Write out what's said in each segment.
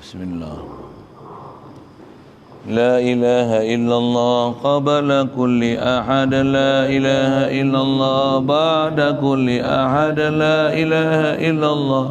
Bismillah. La ilaha illallah qabla kulli ahad, la ilaha illallah ba'da kulli ahad, la ilaha illallah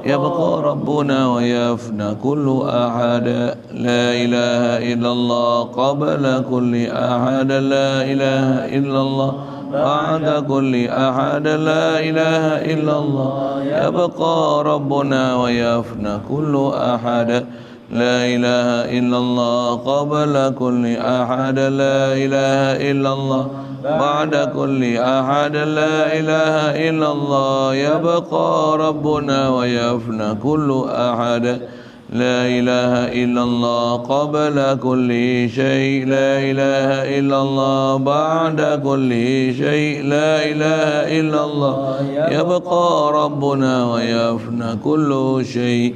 yabqa rabbuna wa yafna kullu ahad, la ilaha illallah qabla kulli ahad, la ilaha illallah ba'da kulli ahad, la ilaha illallah yabqa rabbuna wa yafna kullu ahad, لا إله إلا الله قبل كل أحد، لا إله إلا الله بعد كل أحد، لا إله إلا الله يبقى ربنا ويفنى كل أحد، لا إله إلا الله قبل كل شيء، لا إله إلا الله بعد كل شيء، لا إله إلا الله يبقى ربنا ويفنى كل شيء،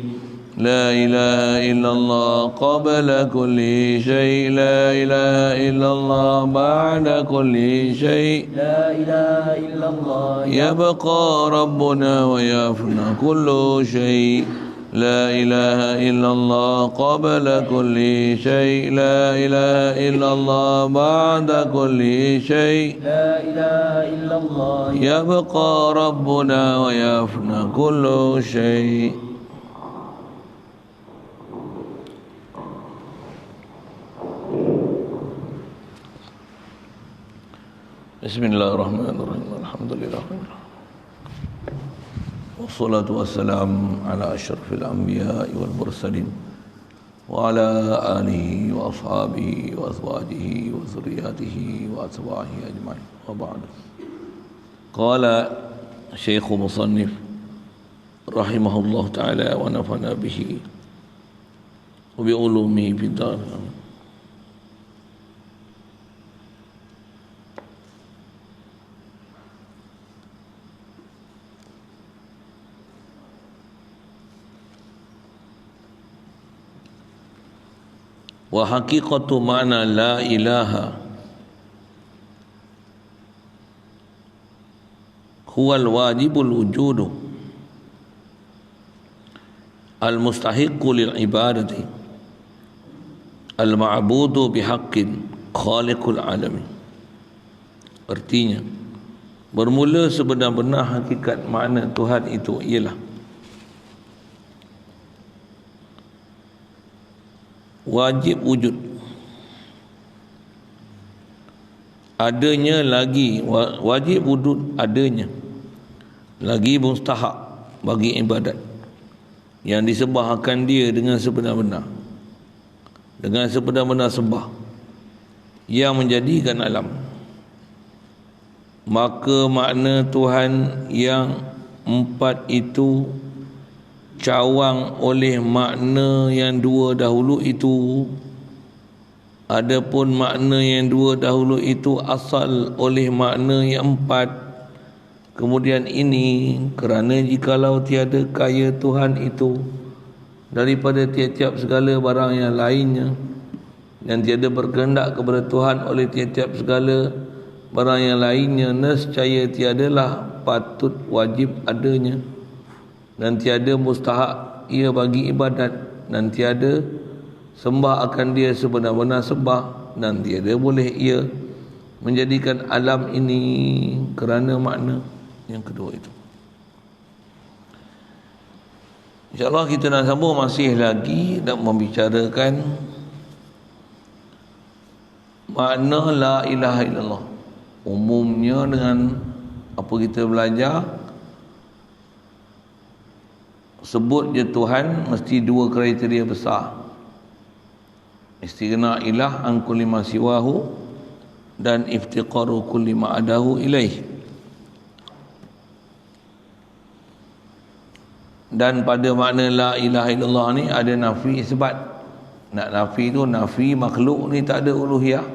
لا إله إلا الله قبل كل شيء، لا إله إلا الله بعد كل شيء، لا إله إلا الله يبقى ربنا ويفنى كل شيء، لا إله إلا الله قبل كل شيء، لا إله إلا الله بعد كل شيء، لا إله إلا الله يبقى ربنا ويفنى كل شيء. Bismillahirrahmanirrahim. Alhamdulillah. Wassalatu wassalamu ala asyrafil anbiya'i wal mursalin wa ala alihi wa ashabihi wa azwajihi wa zurriyatihi wa atba'ihi ajma'in. Wa ba'du. Qala Syekh Musannif rahimahullah ta'ala wa nafa'na bihi wa bi ulumihi fid dar. Wa haqiqatu ma'na la ilaha huwal wajibul wujudu al mustahiqqu lil ibadati al ma'budu bihaqqin khaliqul alamin. Artinya, bermula sebenar-benar hakikat makna Tuhan itu ialah wajib wujud, adanya lagi wajib wujud, adanya lagi mustahak bagi ibadat yang disembah akan dia dengan sebenar-benar, dengan sebenar-benar sembah yang menjadikan alam. Maka makna Tuhan yang empat itu cawang oleh makna yang dua dahulu itu. Adapun makna yang dua dahulu itu asal oleh makna yang empat. Kemudian ini kerana jikalau tiada kaya Tuhan itu daripada tiap-tiap segala barang yang lainnya, dan tiada berkehendak kepada Tuhan oleh tiap-tiap segala barang yang lainnya, nescaya tiadalah patut wajib adanya, dan tiada mustahak ia bagi ibadat, dan tiada sembah akan dia sebenar-benar sembah, dan tiada boleh ia menjadikan alam ini kerana makna yang kedua itu. InsyaAllah kita nak sambung masih lagi nak membicarakan makna la ilaha illallah. Umumnya dengan apa kita belajar, sebut je Tuhan mesti dua kriteria besar. Istighna ilah an kulli ma siwahu dan iftiqaru kulli ma adahu ilaih. Dan pada makna la ilaha illallah ni ada nafi isbat. Nak nafi tu nafi makhluk ni tak ada uluhiyah,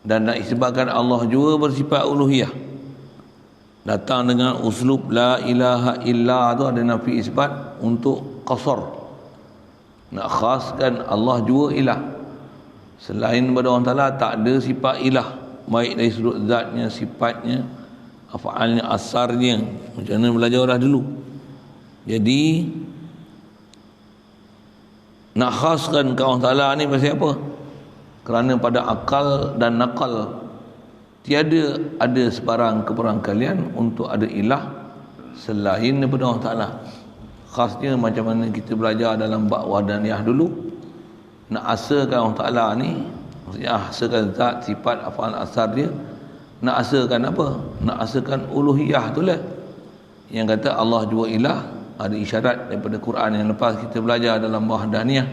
dan nak isbatkan Allah juga bersifat uluhiyah. Datang dengan uslub la ilaha illa tu ada nafi isbat untuk qasar, nak khaskan Allah juga ilah. Selain daripada Allah Ta'ala tak ada sifat ilah, baik dari sudut zatnya, sifatnya, af'alnya, asarnya. Macam mana belajar dah dulu. Jadi Nak khaskan ke Allah Ta'ala ni pasal apa? Kerana pada akal dan nakal tiada ada sebarang keperluan kalian untuk ada ilah selain daripada Allah Ta'ala. Khasnya macam mana kita belajar dalam bab wahdaniyah dulu, nak asalkan Allah Ta'ala ni, maksudnya asalkan zat, sifat, afal, asar dia, nak asalkan apa? Nak asalkan uluhiyah tu lah. Yang kata Allah juga ilah, ada isyarat daripada Quran yang lepas kita belajar dalam wahdaniyah,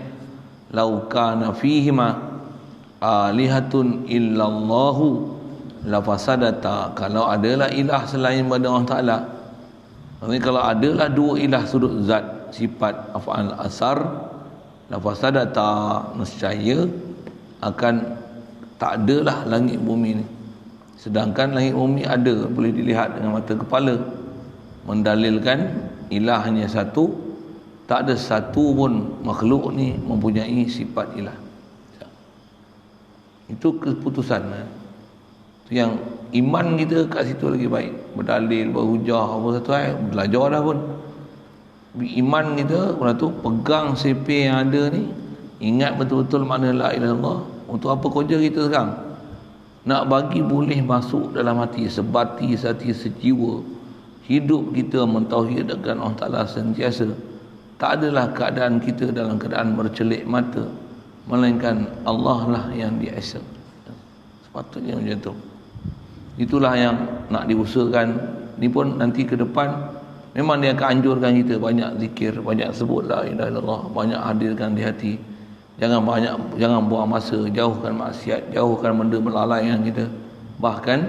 lau kana fihima alihatun illallahu lafasadata, kalau adalah ilah selain pada Allah Ta'ala, maksudnya kalau adalah dua ilah sudut zat, sifat, af'al, asar, lafasadata, nescaya akan tak adalah langit bumi ni. Sedangkan langit bumi ada, boleh dilihat dengan mata kepala, mendalilkan ilah hanya satu, tak ada satu pun makhluk ni mempunyai sifat ilah. Itu keputusan yang iman kita kat situ lagi baik, berdalil, berhujah, apa satu belajar dah pun. Iman kita pada tu pegang sepe yang ada ni, ingat betul-betul makna la ilaha illallah. Untuk apa kerja kita sekarang? Nak bagi boleh masuk dalam hati, sebati, sehati, sejiwa, hidup kita mentauhidkan Allah Ta'ala sentiasa. Tak adalah keadaan kita dalam keadaan bercelik mata, melainkan Allah lah yang Dia esa. Sepatutnya macam tu. Itulah yang nak diusahakan. Ni pun nanti ke depan memang dia akan anjurkan kita banyak zikir, banyak sebut la ilaha illallah, banyak hadirkan di hati. Jangan buang masa, jauhkan maksiat, jauhkan benda melalaikan kita. Bahkan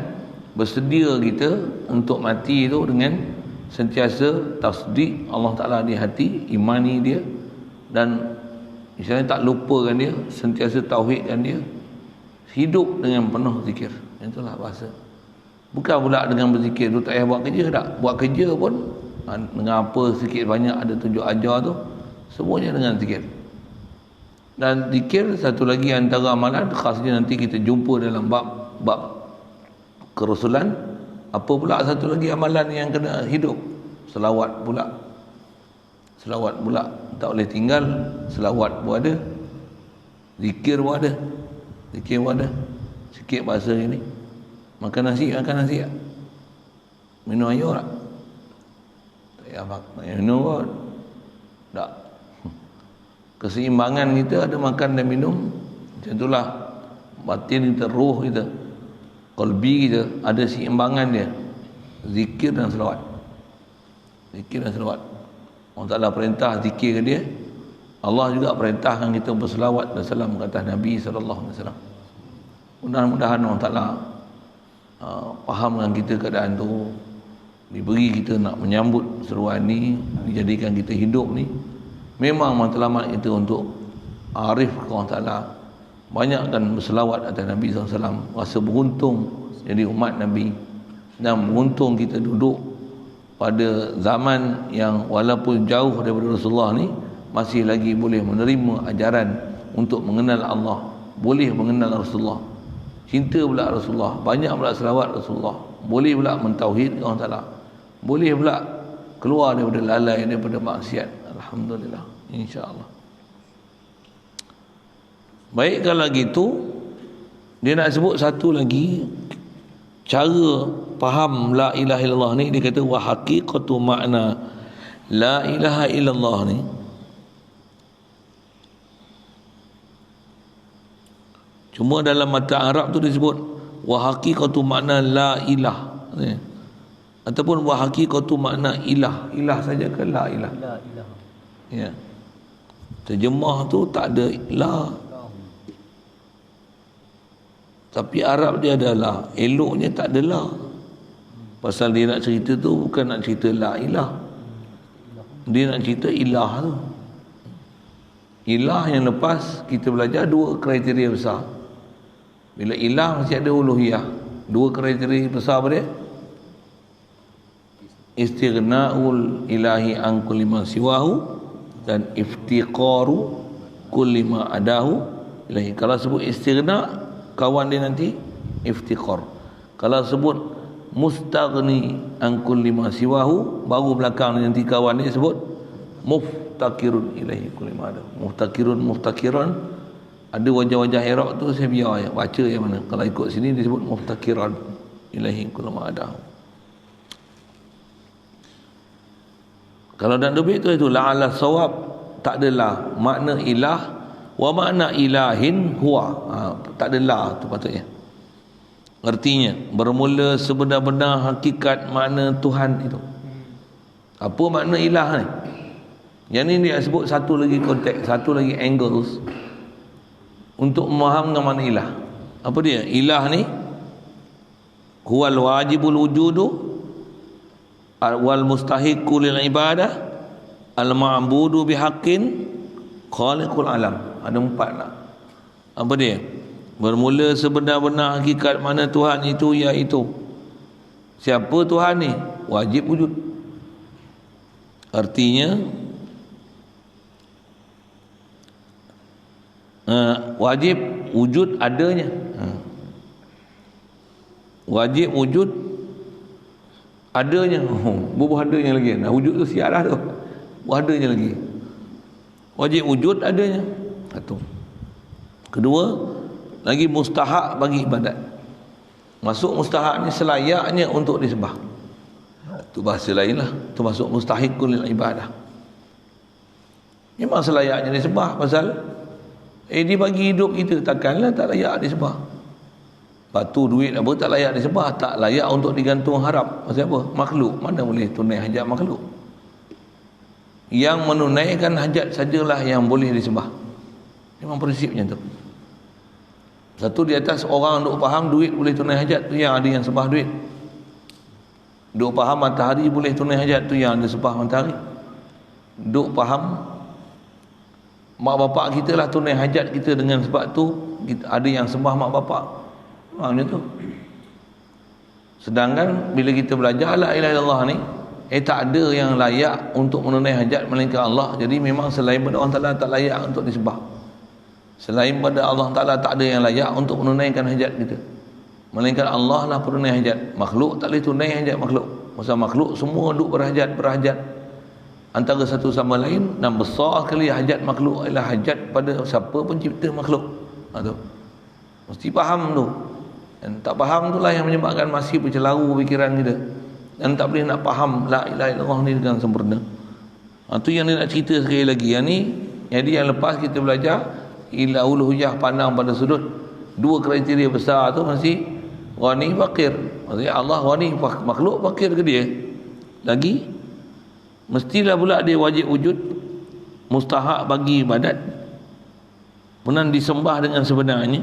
bersedia kita untuk mati itu dengan sentiasa tasdik Allah Ta'ala di hati, imani dia, dan misalnya tak lupakan dia, sentiasa tauhidkan dia, hidup dengan penuh zikir. Itulah bahasa. Bukan pula dengan berzikir tu tak payah buat kerja, tak. Buat kerja pun dengan apa sikit banyak ada tunjuk ajar tu, semuanya dengan zikir. Dan zikir satu lagi antara amalan khasnya nanti kita jumpa dalam bab kerasulan. Apa pula satu lagi amalan yang kena hidup? Selawat pula. Selawat pula tak boleh tinggal. Selawat pun ada, zikir pun ada. Zikir pun ada. Sikit bahasa ini. Makan nasi tak? Minum air tak? Tak payah minum pun. Tak. Keseimbangan kita ada makan dan minum. Macam itulah batin kita, roh kita, qalbi kita ada seimbangan dia. Zikir dan selawat. Zikir dan selawat. Allah Ta'ala perintah zikir ke dia. Allah juga perintahkan kita berselawat dan salam ke atas Nabi SAW. Mudah-mudahan Allah Ta'ala fahamkan kita keadaan tu, diberi kita nak menyambut seruan ni, dijadikan kita hidup ni. Memang matlamat itu untuk arif ke Allah Ta'ala. Banyakkan berselawat atas Nabi SAW. Rasa beruntung jadi umat Nabi, dan beruntung kita duduk pada zaman yang walaupun jauh daripada Rasulullah ni, masih lagi boleh menerima ajaran untuk mengenal Allah, boleh mengenal Rasulullah, cinta pula Rasulullah, banyak pula selawat Rasulullah, boleh pula mentauhid Allah Ta'ala, boleh pula keluar daripada lalai, daripada maksiat. Alhamdulillah, insya-Allah. Baik, kalau gitu dia nak sebut satu lagi cara faham la ilaha illallah ni. Dia kata wa haqiqatu makna la ilaha illallah ni, cuma dalam mata Arab tu disebut wa haqiqatu makna la ilah, ataupun wa haqiqatu makna ilah. Ilah saja ke la ilah? Ya. Terjemah tu tak ada la, tapi Arab dia adalah, eloknya tak ada la. Pasal dia nak cerita tu bukan nak cerita la ilah, dia nak cerita ilah tu. Ilah yang lepas kita belajar dua kriteria besar. Bila ilah mesti ada uluhiyah. Dua kriteria besar apa dia? Istighna'ul ilahi an kulli ma siwahu, dan iftiqaru kulli ma adahu ilahi. Kalau sebut istighna, kawan dia nanti iftiqar. Kalau sebut mustaghni an kulli ma siwahu, baru belakang nanti kawan dia sebut Muftakirun ilaihi kulli ma ada. Muftakiran ada wajah-wajah Iraq tu saya biar ya, baca yang mana. Kalau ikut sini disebut muftakiran ilaihi kulli ma ada. Kalau nak lebih tu la'ala sawab, tak adalah makna ilah wa makna ilahin huwa. Tak adalah tu patutnya. Artinya bermula sebenar-benar hakikat makna Tuhan itu. Apa makna ilah ni? Yang ni dia sebut satu lagi konteks, satu lagi angles untuk memahamkan makna ilah. Apa dia? Ilah ni huwal wajibul wujudu wal mustahiqu lil ibadah al ma'budu bihaqqin khaliqul alam. Ada 4 lah. Apa dia? Bermula sebenar-benar hakikat mana Tuhan itu, iaitu siapa Tuhan ni? Wajib wujud. Artinya wajib wujud adanya. Wajib wujud adanya. Bubuh adanya lagi. Nah, wujud tu siap dah tu. Adanya lagi. Wajib wujud adanya. Satu. Kedua, lagi mustahak bagi ibadat. Masuk mustahak ni selayaknya untuk disembah. Itu bahasa lain lah. Itu masuk mustahikul lil ibadah. Memang selayaknya disembah. Pasal dia bagi hidup kita, takkanlah tak layak disembah. Batu, duit apa tak layak disembah. Tak layak untuk digantung harap. Pasal apa? Makhluk. Mana boleh tunai hajat makhluk? Yang menunaikan hajat sajalah yang boleh disembah. Memang prinsipnya tu. Satu di atas orang duk faham duit boleh tunai hajat, tu yang ada yang sembah duit. Duk faham matahari boleh tunai hajat, tu yang ada sembah matahari. Duk faham mak bapak kita lah tunai hajat kita, dengan sebab tu ada yang sembah mak bapak. Macam tu. Sedangkan bila kita belajar la ilaha illallah ni, tak ada yang layak untuk menunai hajat melainkan Allah. Jadi memang selain pada Allah Ta'ala tak layak untuk disembah. Selain pada Allah Ta'ala tak ada yang layak untuk menunaikan hajat kita, melainkan Allah lah penunai hajat. Makhluk tak boleh tunai hajat makhluk. Masa makhluk semua duk berhajat antara satu sama lain, dan besar sekali hajat makhluk adalah hajat pada siapa pencipta makhluk. Tu mesti faham tu. Dan tak faham itulah yang menyebabkan masih bercelaru fikiran kita, dan tak boleh nak faham la ilaha illallah ni dengan sempurna. Tu yang dia nak cerita sekali lagi. Yang ni, jadi yang lepas kita belajar ila uluhiyah pandang pada sudut 2 kriteria besar tu, mesti ghani fakir. Maksudnya Allah ghani, makhluk fakir ke dia? Lagi mestilah pula dia wajib wujud, mustahak bagi ibadat, kemudian disembah dengan sebenarnya,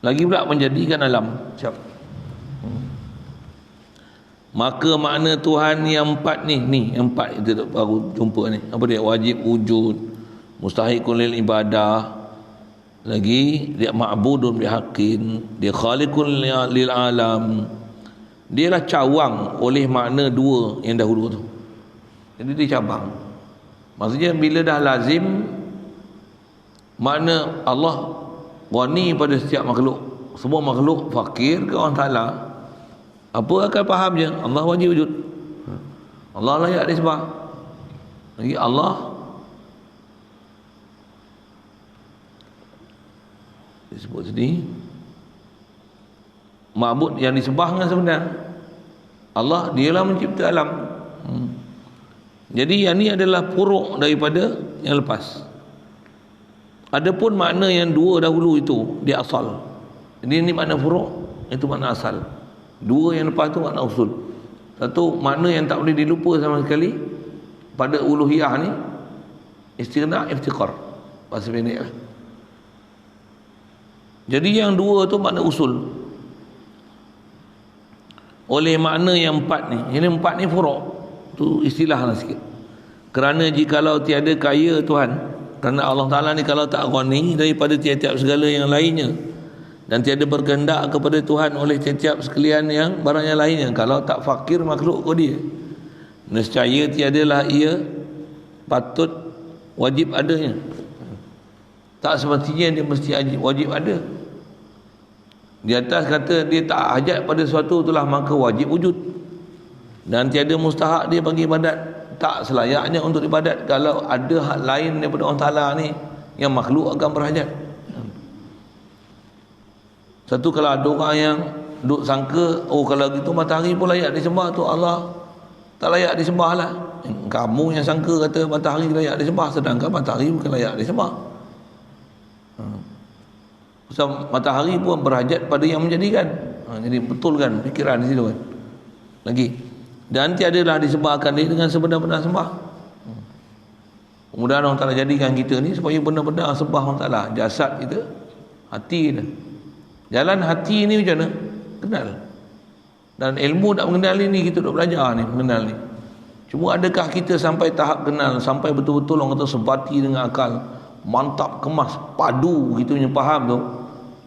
lagi pula menjadikan alam. Maka makna Tuhan yang 4 ni yang 4 kita baru jumpa ni. Apa dia? Wajib wujud, mustahiqun lil ibadah, lagi dia ma'budun bihaqqin, dia khaliqun lil alam. Dia lah cawang oleh makna 2 yang dahulu tu. Jadi dia cabang. Maksudnya bila dah lazim makna Allah ghani pada setiap makhluk, semua makhluk fakir ke Allah Ta'ala, apa akan faham je? Allah wajib wujud, Allah layak disembah. Lagi Allah disebut sini ma'bud yang disembah dengan sebenar. Allah dialah mencipta alam. Jadi yang ni adalah furuk daripada yang lepas. Adapun makna yang 2 dahulu itu dia asal. Jadi ini makna furuk, itu makna asal. 2 yang lepas tu makna usul. Satu makna yang tak boleh dilupa sama sekali pada uluhiyah ni, istighna, iftiqar, bahasa pendek lah. Jadi yang 2 tu makna usul. Oleh makna yang 4 ni, yang 4 ni furuk, tu istilah lah sikit. Kerana jikalau tiada kaya Tuhan, kerana Allah Ta'ala ni kalau tak ghani daripada tiap-tiap segala yang lainnya, dan tiada berkehendak kepada Tuhan oleh tiap-tiap sekalian yang barang yang lainnya, kalau tak fakir makhluk kau dia, nescaya tiadalah ia patut wajib adanya. Tak semestinya dia mesti wajib ada. Di atas kata dia tak hajat pada sesuatu itulah maka wajib wujud, dan tiada mustahak dia bagi ibadat, tak selayaknya untuk ibadat kalau ada hak lain daripada Allah Ta'ala ni yang makhluk akan berhajat. Satu, kalau ada orang yang duk sangka, oh kalau gitu matahari pun layak disembah tu, Allah tak layak disembah lah. Kamu yang sangka kata matahari layak disembah, sedangkan matahari bukan layak disembah. Sebab matahari pun berhajat pada yang menjadikan. Jadi betulkan fikiran di situ kan. Lagi, dan tiadalah disembahkan dia dengan sebenar-benar sembah. Mudah-mudahan Allah Ta'ala jadikan kita ni supaya benar-benar sembah Allah Ta'ala. Jasad kita, hati kita. Jalan hati ni macam mana? Kenal. Dan ilmu nak mengenal ni kita duk belajar ni, mengenal ni. Cuma adakah kita sampai tahap kenal, sampai betul-betul orang kata sebati dengan akal, mantap, kemas, padu kita punya faham tu.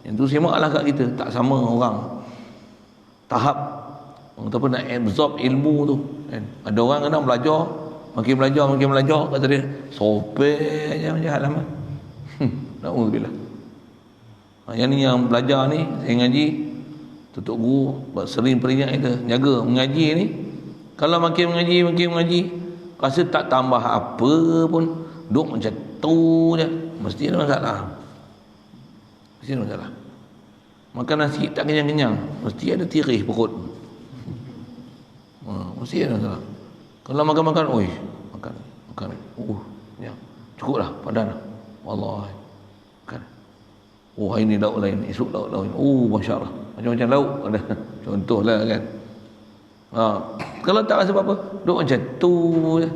Yang tu semaklah kat kita, tak sama orang. Tahap orang kata apa, nak absorb ilmu tu kan. Ada orang kadang belajar, makin belajar kata dia sopek aja macam halaman. Na'udzubillah. Yang ni yang belajar ni, saya ngaji, tutup guru sering peringat kita, jaga mengaji ni. Kalau makin mengaji, rasa tak tambah apa pun, duk macam tu je, mesti ada masalah. Mesti ada masalah. Makan nasi tak kenyang-kenyang, mesti ada tirih perut. Mesti ada masalah. Kalau makan, oi, makan. Ya, cukup lah, padan lah. Wallahi. Makan. Oh, hari ni lauk lain, esok lauk lain. Oh, masya-Allah. Macam-macam lauk ada. Contohlah kan. Kalau tak rasa apa-apa, duk macam tu je.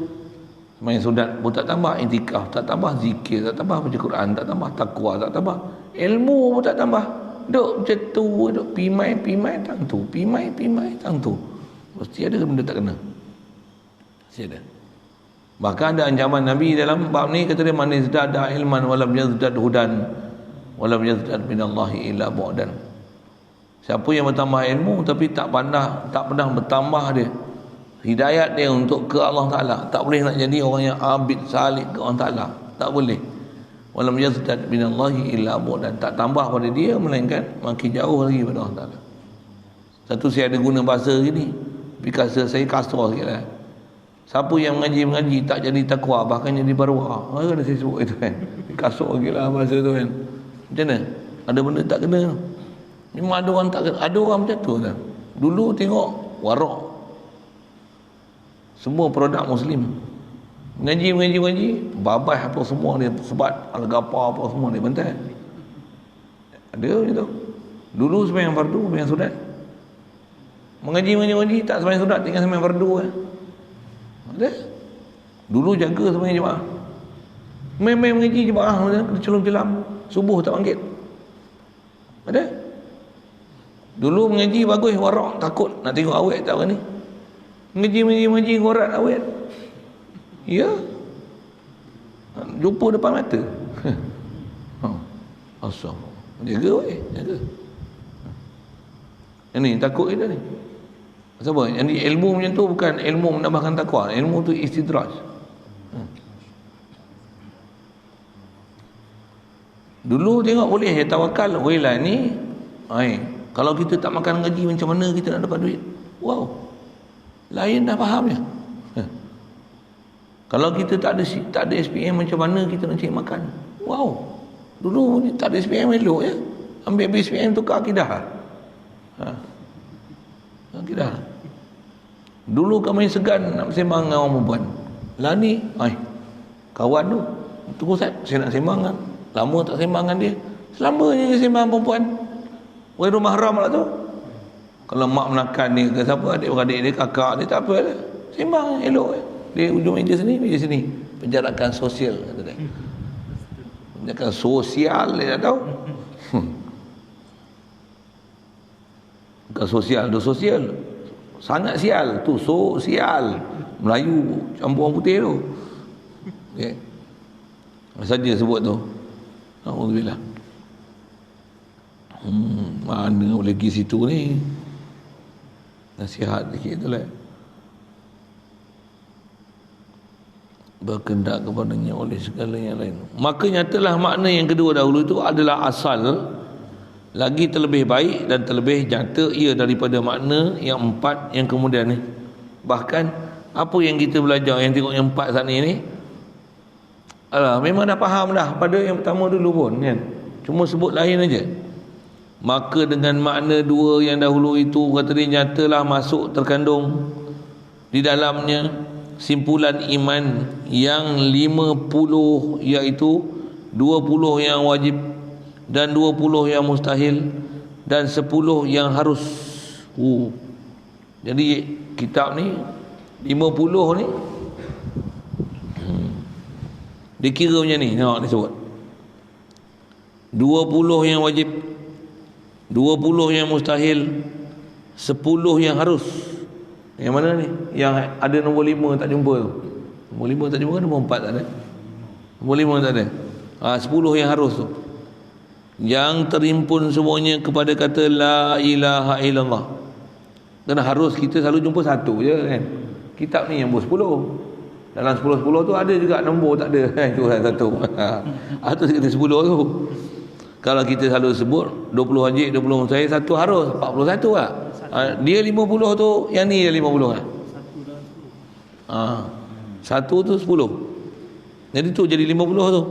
Main sunat pun tak tambah, intikaf tak tambah, zikir tak tambah, baca Quran tak tambah, takwa tak tambah, ilmu pun tak tambah. Duk macam tu, duk pimai tang tu, pimai tang tu. Mesti ada benda tak kena. Mesti ada. Bahkan ada ancaman Nabi dalam bab ni, kata dia, man izdada ilman walam yazdad hudan walam yazdad minallahi illa bu'dan. Siapa yang bertambah ilmu tapi tak pernah bertambah dia hidayat dia untuk ke Allah Ta'ala, tak boleh nak jadi orang yang abid salik ke Allah Ta'ala, tak boleh. Walam yazdad minallahi illa bu'dan, tak tambah pada dia melainkan makin jauh lagi pada Allah Ta'ala. Satu, saya ada guna bahasa gini, tapi saya kasar sikit lah. Siapa yang mengaji tak jadi takwa, bahkan jadi barwa. Ada saya sebut itu kan, kasar sikit lah bahasa tu kan. Macam mana? Ada benda tak kena. Memang ada orang tak kena, ada orang macam tu kan. Dulu tengok warak, semua produk Muslim, mengaji, babah apa semua dia sebat, al-gapa apa semua dia bantai. Ada macam tu. Dulu sembahyang fardu, sembahyang sunat. Mengaji, tak sembahyang sunat, tinggal sembahyang fardu kan. Ada. Dulu jaga sembahyang jemaah. Main-main mengaji jemaah, celam-celam, subuh tak bangkit. Ada. Dulu mengaji bagus, warak, takut nak tengok awet tak orang ni. Mengaji ngorat awet. Ya. Jumpa depan mata. Asal. Jaga weh, jaga. Ini takut kita ni. Sebab jadi ilmu macam tu bukan ilmu menambahkan takwa, ilmu tu istidraj. Dulu tengok boleh ya tawakal, weh lah ni. Kalau kita tak makan gaji, macam mana kita nak dapat duit? Wow, lain dah fahamnya. Kalau kita tak ada SPM, macam mana kita nak cari makan? Wow, dulu tak ada SPM elok ya. Ambil SPM tukar akidah. Akidah. Dulu kami segan nak sembang dengan orang perempuan. Lah ni, kawan tu, tunggu Ustaz, saya nak sembang kan. Lama tak sembang dengan dia. Selamanya dia sembang perempuan. Orang rumah haram lah tu. Kalau mak menakan dia ke siapa, adik-beradik dia, kakak dia, tak apa lah. Sembang elok. Dia ujung meja sini. Penjarakan sosial kata dia. Penjarakan sosial dia tak tahu. Bukan sosial, tu sosial. Sangat sial tu, sosial. Melayu campur orang putih tu. Okay. Saja sebut tu. Alhamdulillah. Mana boleh pergi situ ni. Nasihat sikit tu lah. Berkendak kepadanya oleh segala yang lain. Maka nyatalah makna yang kedua dahulu itu adalah asal, lagi terlebih baik dan terlebih nyata ia daripada makna yang empat yang kemudian ni. Bahkan Apa yang kita belajar, yang tengok yang 4 saat ni alah, memang dah faham dah pada yang pertama dulu pun kan. Cuma sebut lain aja. Maka dengan makna 2 yang dahulu itu, kata dia, nyatalah masuk terkandung di dalamnya simpulan iman yang 50, iaitu 20 yang wajib dan 20 yang mustahil dan 10 yang harus. Jadi kitab ni 50 ni dikira macam ni. Tengok disebut 20 yang wajib, 20 yang mustahil, 10 yang harus. Yang mana ni? Yang ada nombor 5 tak jumpa tu. Nombor 5 tak jumpa, nombor 4 tak ada. Nombor 5 tak ada. 10 yang harus tu, yang terimpun semuanya kepada kata la ilaha illallah. Dan harus kita selalu jumpa satu je kan. Kitab ni yang 10. Dalam 10 tu ada juga nombor tak ada. Itu kan satu. Atas kita 10 tu. Kalau kita selalu sebut 20 wajib, 20 mustahil, satu harus, 41 lah. Dia 50 tu, yang ni dia 50 lah. Satu tu 10. Jadi tu jadi 50 tu.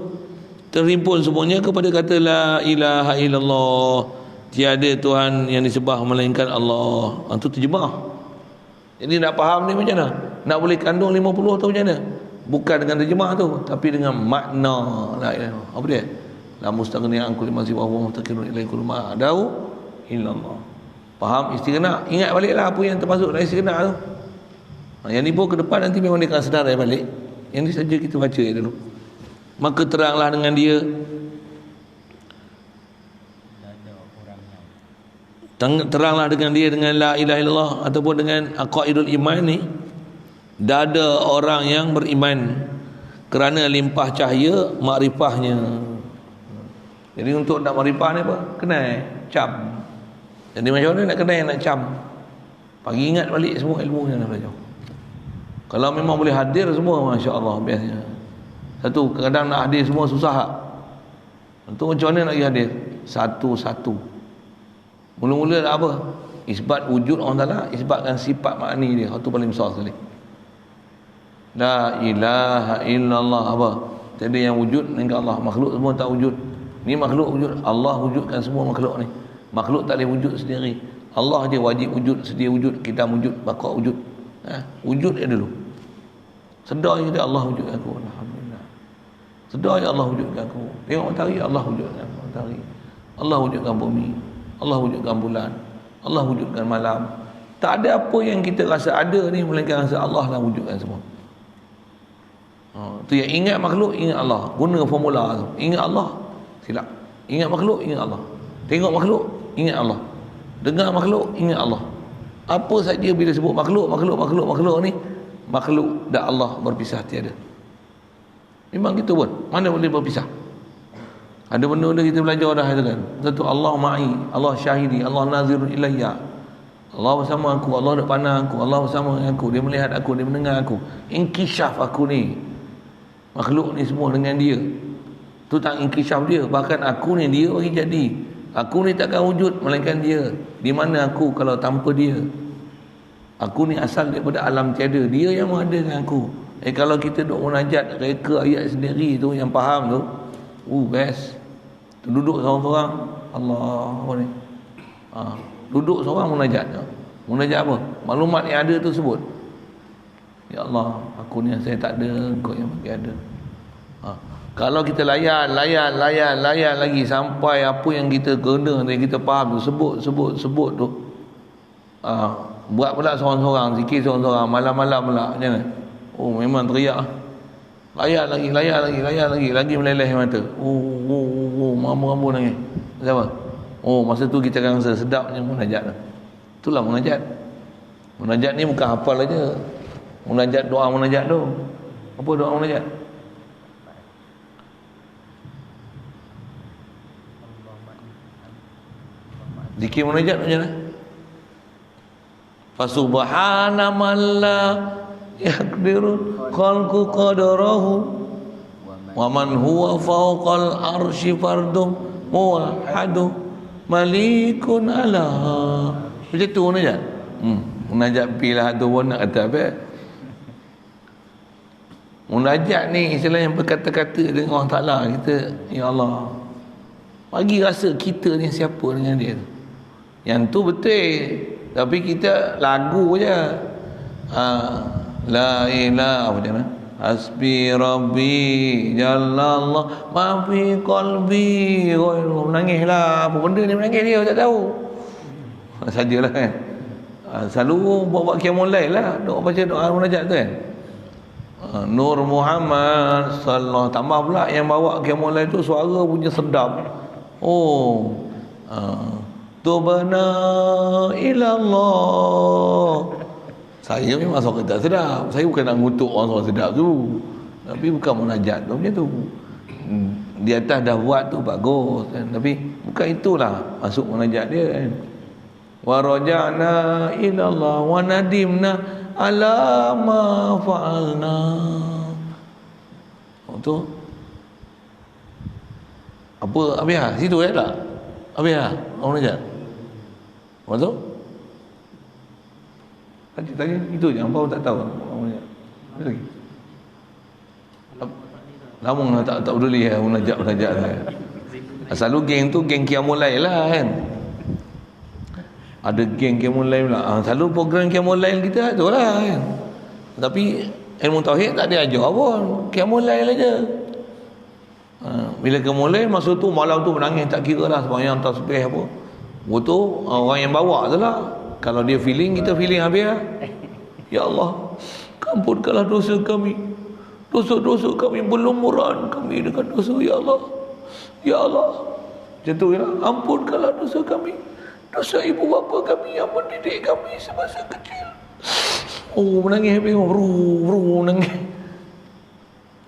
Terhimpun semuanya kepada kata la ilaha illallah. Tiada Tuhan yang disembah melainkan Allah. Itu terjemah. Jadi nak faham ni macam mana? Nak boleh kandung 50 tu macam mana? Bukan dengan terjemah tu, tapi dengan makna la ilaha. Apa dia? La mustaghni an kulli ma siwa wa muftaqirun ilaihi kullu ma adau illallah. Faham istighna? Ingat baliklah apa yang termasuk dalam istighna tu. Yang ni pun ke depan nanti memang dia akan sedar balik. Yang ni saja kita baca dulu. Maka teranglah dengan dia, teranglah dengan dia dengan la ilaha illallah ataupun dengan aqaidul iman ni, dada orang yang beriman, kerana limpah cahaya makrifahnya. Jadi untuk nak makrifah ni apa? Kenal cam. Jadi macam mana nak kenal, nak cam? Pagi ingat balik semua ilmu yang nak belajar. Kalau memang boleh hadir semua, masya-Allah, biasanya. Satu, kadang nak hadir semua susah tak? Untuk macam mana nak pergi hadir? Satu-satu. Mula-mula dah apa? Isbat wujud Allah Ta'ala, isbatkan sifat makni dia. Itu paling besar sekali. La ilaha illallah apa? Tiada yang wujud melainkan Allah. Makhluk semua tak wujud. Ni makhluk wujud. Allah wujudkan semua makhluk ni. Makhluk tak boleh wujud sendiri. Allah je wajib wujud, sedia wujud, kita wujud, baqa wujud. Wujud dia dulu. Sedar je dia, Allah wujudkan aku. Alhamdulillah. Sedar je Allah wujudkan aku. Tengok matahari, Allah wujudkan matahari. Allah wujudkan bumi. Allah wujudkan bulan. Allah wujudkan malam. Tak ada apa yang kita rasa ada ni melainkan rasa Allah lah wujudkan semua. Tu yang ingat makhluk, ingat Allah. Guna formula tu. Ingat Allah, silap. Ingat makhluk, ingat Allah. Tengok makhluk, ingat Allah. Dengar makhluk, ingat Allah. Apa saja bila sebut makhluk ni, makhluk dan Allah berpisah tiada. Memang gitu pun. Mana boleh berpisah? Ada benda-benda kita belajar dah itu kan. Satu, Allah ma'i, Allah syahidi, Allah nazirun ilayya. Allah bersama aku, Allah duk pandang aku, Allah bersama dengan aku, dia melihat aku, dia mendengar aku. Inkishaf aku ni. Makhluk ni semua dengan dia. Tu tak inkishaf dia. Bahkan aku ni dia bagi jadi. Aku ni takkan wujud melainkan dia. Di mana aku kalau tanpa dia? Aku ni asal daripada alam tiada. Dia yang ada dengan aku. Kalau kita duk munajat reka ayat sendiri tu yang faham tu, best. Duduk seorang-seorang, Allah apa ni? Duduk seorang munajat. Munajat apa? Maklumat yang ada tu sebut. Ya Allah, aku ni yang saya tak ada, Engkau yang bagi ada. Kalau kita layan lagi sampai apa yang kita kena dan kita faham tu, sebut tu. Buat pula seorang-seorang, zikir seorang-seorang, malam-malam pula macam mana? Memang teriak. Layan lagi meleleh mata. Mampu nangis. Siapa? Masa tu kita akan rasa sedapnya munajat tu. Itulah munajat. Munajat ni bukan hafal aja. Munajat, doa munajat tu. Apa doa munajat? Zikir munajat macam mana? Fasubhana man la yaqdiru khalqu qadarahu wa man huwa fawqal arsy fardum muwahhadu malikun ala. Macam tu munajat. Munajat pilah tu pun nak kata apa? Munajat ni istilah yang berkata-kata dengan Allah Ta'ala. Kita, ya Allah, bagi rasa kita ni siapa dengan dia. Yang tu betul. Tapi kita lagu je. La ilaha apa dia? Hasbi Rabbi Jalallah ma fi qalbi. Menangis lah. Apa benda ni menangis dia tak tahu. Sajalah kan. Selalu buat qiyamul lail lah. Doa baca doa munajat tu kan. Nur Muhammad sallallahu, tambah pula yang bawa qiyamul lail tu suara punya sedap. Tubana ilallah. Saya memang suara tak sedap. Saya bukan nak ngutuk orang suara sedap tu. Tapi bukan munajat tu macam tu. Di atas dah buat tu bagus kan. Tapi bukan itulah masuk munajat dia kan. Wa raja'na ilallah wa nadimna ala ma fa'alna. Tu apa Abia? Situ tak? Abia, orang munajat. Apa tu? Tanya itu je, hangpa tak tahu. Lagi. Lama tak peduli ya munajat saya. Selalu geng tu geng qiyamul lail lah kan. Ada geng qiyamul lail pula. Selalu program qiyamul lail kita tu lah kan. Tapi ilmu tauhid tak diajar pun. Qiyamul lail aja. Bila qiyamul lail masa tu malam tu menangis tak kira lah sembahyang tasbih apa. Betul orang yang bawa tu lah. Kalau dia feeling, kita feeling habis lah. Ya Allah, ampunkanlah dosa kami. Dosa-dosa kami berlumuran kami dengan dosa, ya Allah. Ya Allah. Macam tu ya. Ampunkanlah dosa kami. Dosa ibu bapa kami yang mendidik kami semasa kecil. Menangis habis. Menangis.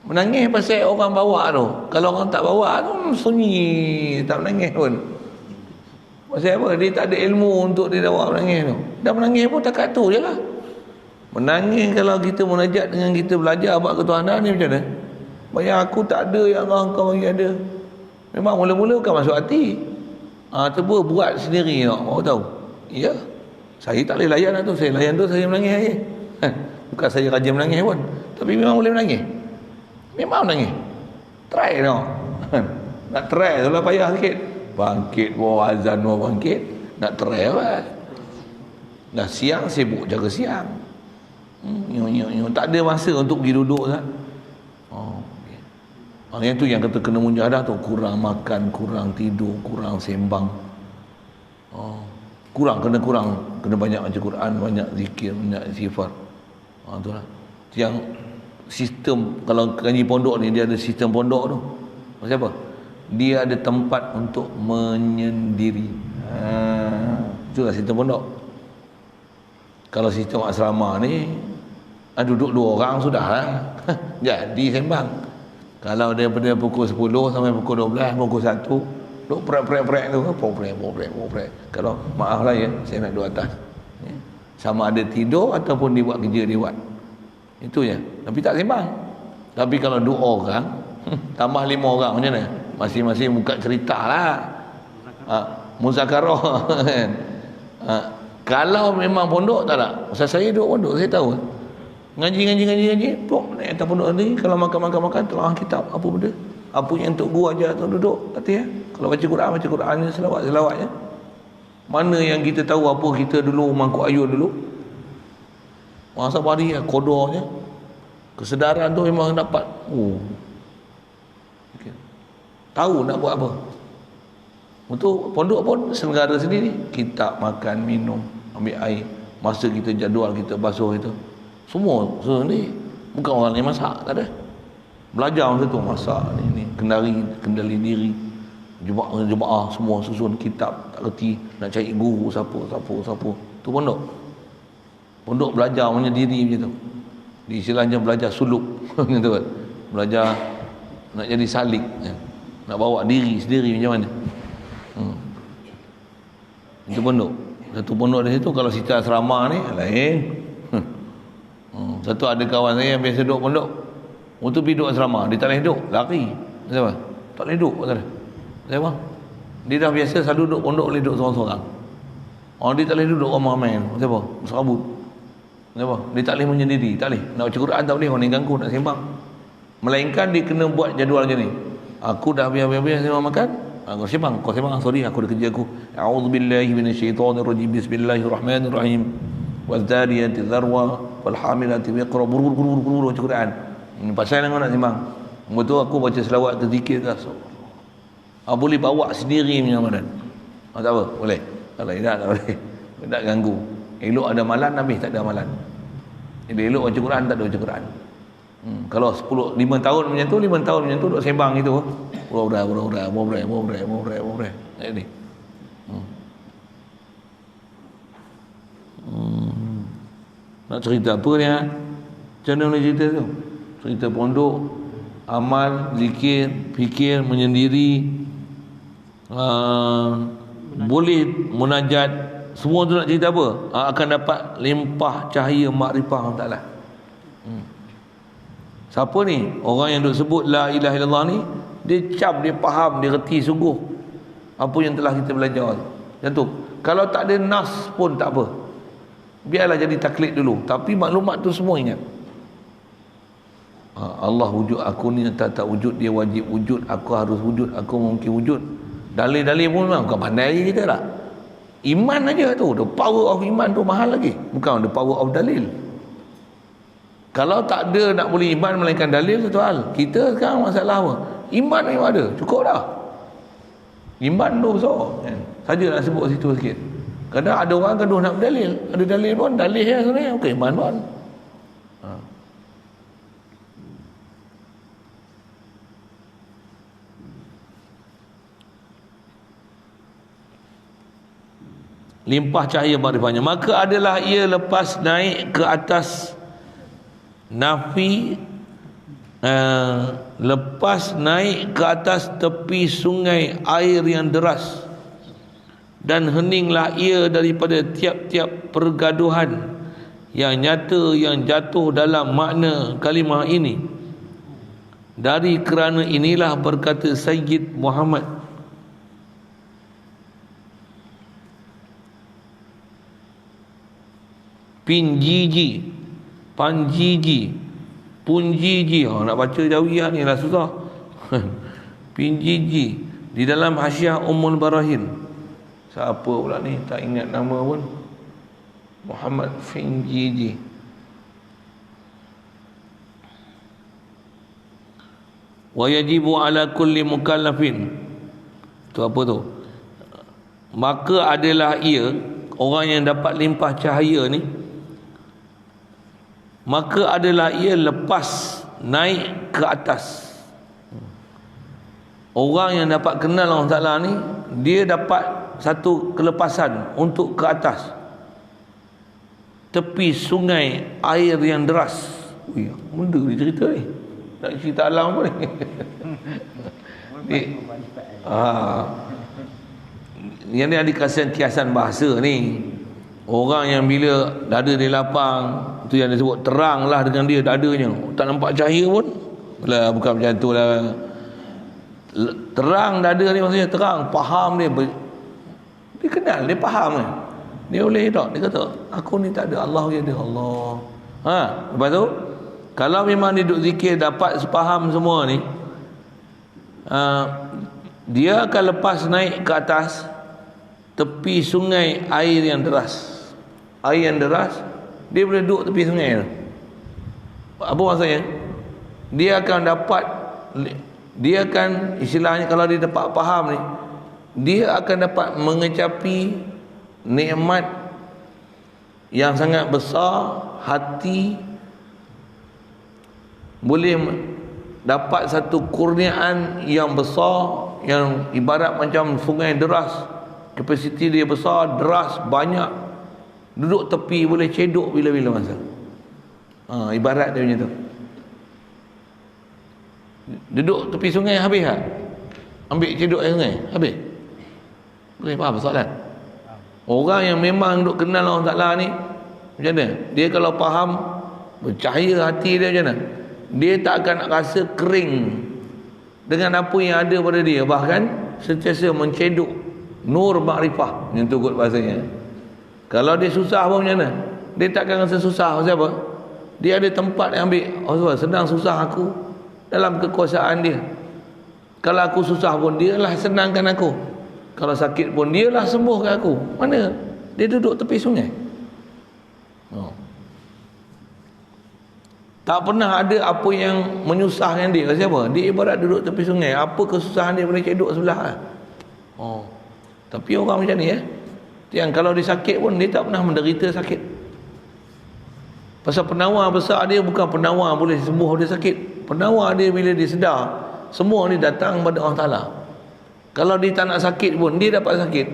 Menangis pasal orang bawa tu. Kalau orang tak bawa tu sunyi, tak menangis pun. Pasal apa? Dia tak ada ilmu untuk dia bawa menangis tu. Dah menangis pun takat tu je lah. Menangis kalau kita munajat dengan kita belajar abad ketuhanan ni macam mana? Bayang aku tak ada, ya Allah engkau bagi ada. Memang mula-mula bukan masuk hati. Terus buat sendiri tak? Mau tahu? Ya. Saya tak boleh layan lah tu. Saya layan tu saya menangis aja. Bukan saya rajin menangis pun. Tapi memang boleh menangis. Memang menangis. Try tau. Nak try tu lah payah sikit. Bangkit bawa azan bawa bangkit. Nak try apa? Dah siang sibuk jaga siang. Tak ada masa untuk pergi duduk kan. Yang tu yang kata kena mujahadah tu, kurang makan, kurang tidur, kurang sembang. Kena banyak baca Quran, banyak zikir, banyak istighfar. Itulah. Yang sistem kalau ngaji pondok ni dia ada sistem pondok tu. Maksud apa? Dia ada tempat untuk menyendiri. Itulah sistem pondok. Kalau sistem asrama ni duduk 2 orang sudah lah. Jadi sembang. Kalau daripada pukul 10 sampai pukul 12, pukul 1 duk prek tu, prek. Kalau maaf lah ya, saya nak duduk atas. Sama ada tidur ataupun dia buat kerja dia buat. Itu je. Tapi tak sembang. Tapi kalau 2 orang tambah 5 orang macam mana? Masing-masing buka cerita lah. Muzakarah kan. Kalau memang pondok tak nak. Pasal saya duduk pondok, saya tahu. Ngaji. Pok naik atas pondok ni, kalau makan telah kitab apa benda. Apa yang Tok Guru ajar tu duduk hati ya. Kalau baca Quran ni selawat-selawatnya. Mana yang kita tahu apa kita dulu mangkuk ayun dulu. Masa hari kodornya. Kesedaran tu memang dapat. Tahu nak buat apa. Untuk pondok pun selenggara sendiri. Kitab, makan, minum, ambil air. Masa kita jadual, kita basuh itu. Semua sendiri. Bukan orang yang masak, tak ada. Belajar masa tu masak ni kendali diri. Jemaah semua susun kitab, tak reti nak cari guru siapa. Tu pondok. Pondok belajar menyendiri macam tu. Di istilahnya belajar suluk. Gitu kan. Belajar nak jadi salik. Nak bawa diri sendiri macam mana. Itu pondok. Satu pondok di situ kalau cerita asrama ni lain. Satu ada kawan saya yang biasa duduk pondok. Waktu pergi duduk asrama, dia tak boleh duduk, lari. Kenapa? Tak boleh duduk. Kenapa? Dia dah biasa selalu duduk pondok, boleh duduk seorang-seorang. Dia tak boleh duduk ramai-ramai. Kenapa? Serabut. Kenapa? Dia tak boleh menyendiri, tak boleh. Nak baca Quran tak boleh, orang ni ganggu, nak sembang. Melainkan dia kena buat jadual macam ni. Aku dah habis-habis saya makan. Kau sembang, sorry aku ada kerja aku. A'udzubillahi minasyaitonirrajim. Bismillahirrahmanirrahim. Wazdhariyati dzarwa wal hamilati wiqra. Buru baca Quran. Ini pasal kau nak sembang. Betul aku baca selawat ke zikir ke. Boleh bawa sendiri punya amalan. Tak apa, boleh. Kalau tidak tak boleh. Tak ganggu. Elok ada amalan, habis tak ada amalan. Jadi elok baca Quran, tak ada baca Quran. Kalau 5 tahun macam tu, 5 tahun macam tu duk sembang gitu. Murah. Jadi. Nak cerita apa ni? Macam mana boleh cerita tu? Cerita pondok, amal, zikir, fikir, menyendiri, boleh munajat, semua tu nak cerita apa? Akan dapat limpah cahaya makrifah Allah Ta'ala. Siapa ni? Orang yang duk sebut la ilaha illallah ni, dia cap, dia faham, dia reti sungguh apa yang telah kita belajar. Macam tu. Kalau tak ada nas pun tak apa, biarlah jadi taklid dulu, tapi maklumat tu semua ingat. Allah wujud, aku ni tak wujud, dia wajib wujud, aku harus wujud, aku mungkin wujud. Dalil-dalil pun memang bukan pandai kita tak. Iman aja tu, the power of iman tu mahal lagi, bukan the power of dalil. Kalau tak ada nak boleh iman melainkan dalil, satu hal. Kita sekarang masalah apa? Iman memang ada, cukup dah. Iman tu besar kan? Saja nak sebut situ sikit. Kadang ada orang gaduh nak berdalil, ada dalil pun, dalil yang sebenarnya okey, iman pun. Limpah cahaya makrifahnya, maka adalah ia lepas naik ke atas nafi, lepas naik ke atas tepi sungai air yang deras, dan heninglah ia daripada tiap-tiap pergaduhan yang nyata yang jatuh dalam makna kalimah ini. Dari kerana inilah berkata Sayyid Muhammad, Panjiji, Punjiji. Nak baca jawiyah ni lah susah. Pinjiji di dalam Hasyiah Ummul Barahin. Siapa pula ni, tak ingat nama pun. Muhammad Pinjiji. Wa yajibu ala kulli mukallafin. Tu apa tu? Maka adalah ia, orang yang dapat limpah cahaya ni, maka adalah ia lepas naik ke atas. Orang yang dapat kenal Allah Ta'ala ni, dia dapat satu kelepasan untuk ke atas tepi sungai air yang deras. Ui, benda dia cerita ni, tak cerita alam apa ni. Yang ni ada kiasan bahasa ni. Orang yang bila dada dia lapang, tu yang disebut terang lah dengan dia dadanya, tak nampak cahaya pun lah, bukan macam tu lah. Terang dada ni maksudnya terang, faham dia, dia kenal, dia faham kan. Dia boleh tak, dia kata aku ni tak ada, Allah je ada, Allah. Lepas tu kalau memang dia duduk zikir dapat sepaham semua ni, dia akan lepas naik ke atas tepi sungai air yang deras. Air yang deras, dia boleh duduk tepi sungai tu. Apa maksudnya? Dia akan dapat, dia akan, istilahnya kalau dia dapat faham ni, dia akan dapat mengecapi nikmat yang sangat besar. Hati boleh dapat satu kurniaan yang besar, yang ibarat macam sungai deras. Kapasiti dia besar, deras, banyak. Duduk tepi boleh cedok bila-bila masa. Ibarat dia macam tu. Duduk tepi sungai habis tak? Ambil cedok air sungai habis. Boleh faham soalan? Orang yang memang duduk kenal Allah Ta'ala ni, macam mana? Dia kalau faham, bercahaya hati dia macam mana? Dia tak akan nak rasa kering dengan apa yang ada pada dia. Bahkan sentiasa mencedok nur makrifah, macam tu kot bahasanya. Kalau dia susah pun macam mana? Dia takkan rasa susah. Pasal apa? Dia ada tempat yang ambil, oh, senang susah aku, dalam kekuasaan dia. Kalau aku susah pun dia lah senangkan aku. Kalau sakit pun dia lah sembuhkan aku. Mana? Dia duduk tepi sungai. Tak pernah ada apa yang menyusahkan dia. Siapa? Dia ibarat duduk tepi sungai. Apa kesusahan dia boleh duduk sebelah lah. Tapi orang macam ni yang kalau dia sakit pun dia tak pernah menderita sakit. Pasal penawar besar dia bukan penawar boleh sembuh dia sakit. Penawar dia bila dia sedar, semua ni datang pada Allah Ta'ala. Kalau dia tak nak sakit pun, dia dapat sakit,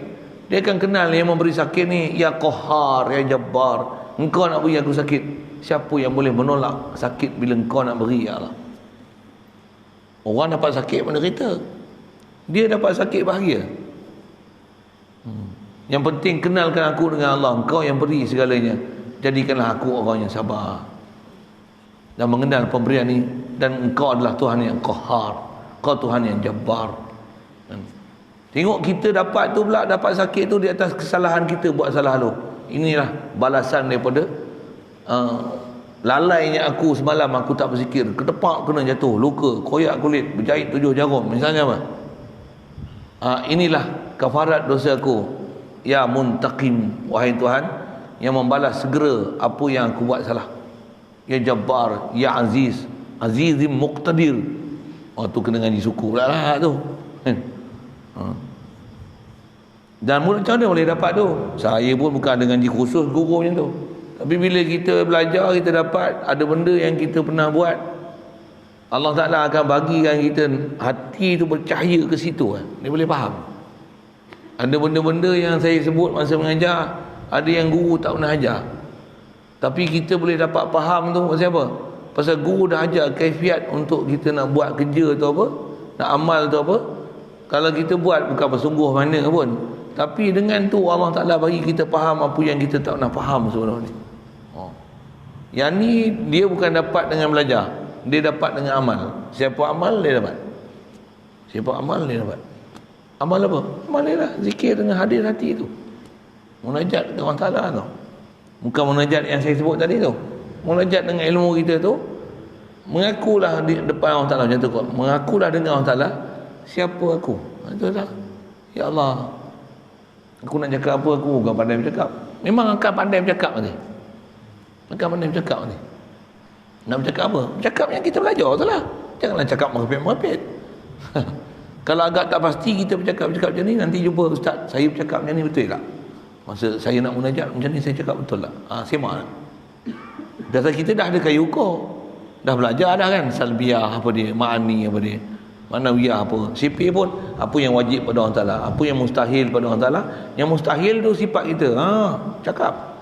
dia akan kenal yang memberi sakit ni, Ya Qahar, Ya Jabbar, engkau nak beri aku sakit. Siapa yang boleh menolak sakit bila engkau nak beri, Ya Allah? Orang dapat sakit menderita, dia dapat sakit bahagia. Yang penting kenalkan aku dengan Allah, engkau yang beri segalanya. Jadikanlah aku orang yang sabar dan mengenal pemberian ni. Dan engkau adalah Tuhan yang Qahar, kau Tuhan yang Jabbar. Tengok kita dapat tu pula, dapat sakit tu di atas kesalahan kita buat salah tu. Inilah balasan daripada lalainya aku semalam aku tak berzikir, ketepak kena jatuh, luka, koyak kulit, berjahit 7 jarum, misalnya apa? Inilah kafarat dosa aku. Ya Muntaqim, wahai Tuhan yang membalas segera apa yang aku buat salah. Ya Jabbar, Ya Aziz, Azizim Muqtadir. Tu kena ngaji suku pula lah tu. Dan macam mana boleh dapat tu? Saya pun bukan ada ngaji khusus guru macam tu. Tapi bila kita belajar, kita dapat ada benda yang kita pernah buat, Allah Ta'ala akan bagikan kita hati tu bercahaya ke situ. Dia boleh faham. Ada benda-benda yang saya sebut masa mengajar, ada yang guru tak pernah ajar, tapi kita boleh dapat faham tu. Pasal apa? Pasal guru dah ajar kaifiat untuk kita nak buat kerja tu apa, nak amal tu apa. Kalau kita buat bukan bersungguh mana pun, tapi dengan tu Allah Ta'ala bagi kita faham apa yang kita tak pernah faham sebelum ni. Yang ni dia bukan dapat dengan belajar, dia dapat dengan amal. Siapa amal dia dapat. Siapa amal dia dapat. Amal apa? Amal dia lah zikir dengan hadir hati tu, munajat dengan Allah Ta'ala tu. Bukan munajat yang saya sebut tadi tu. Munajat dengan ilmu kita tu, mengakulah di depan Allah Ta'ala macam tu kot. Mengakulah dengan Allah Ta'ala, siapa aku? Itu dah. Ya Allah, aku nak cakap apa, aku bukan pandai bercakap. Memang akan pandai bercakap nanti. Akan pandai bercakap nanti. Nak bercakap apa? Bercakap yang kita belajar tu lah. Janganlah cakap merepet-merepet. Kalau agak tak pasti kita bercakap-bercakap macam ni, nanti jumpa Ustaz, saya bercakap macam ni betul tak? Masa saya nak munajat macam ni, saya cakap betul tak? Semak lah. Dasar kita dah ada kayu ukur, dah belajar dah kan, salbiah apa dia, ma'ani apa dia, manawiyah apa, sipir pun apa yang wajib pada Allah Ta'ala, apa yang mustahil pada Allah Ta'ala. Yang mustahil tu sifat kita, cakap,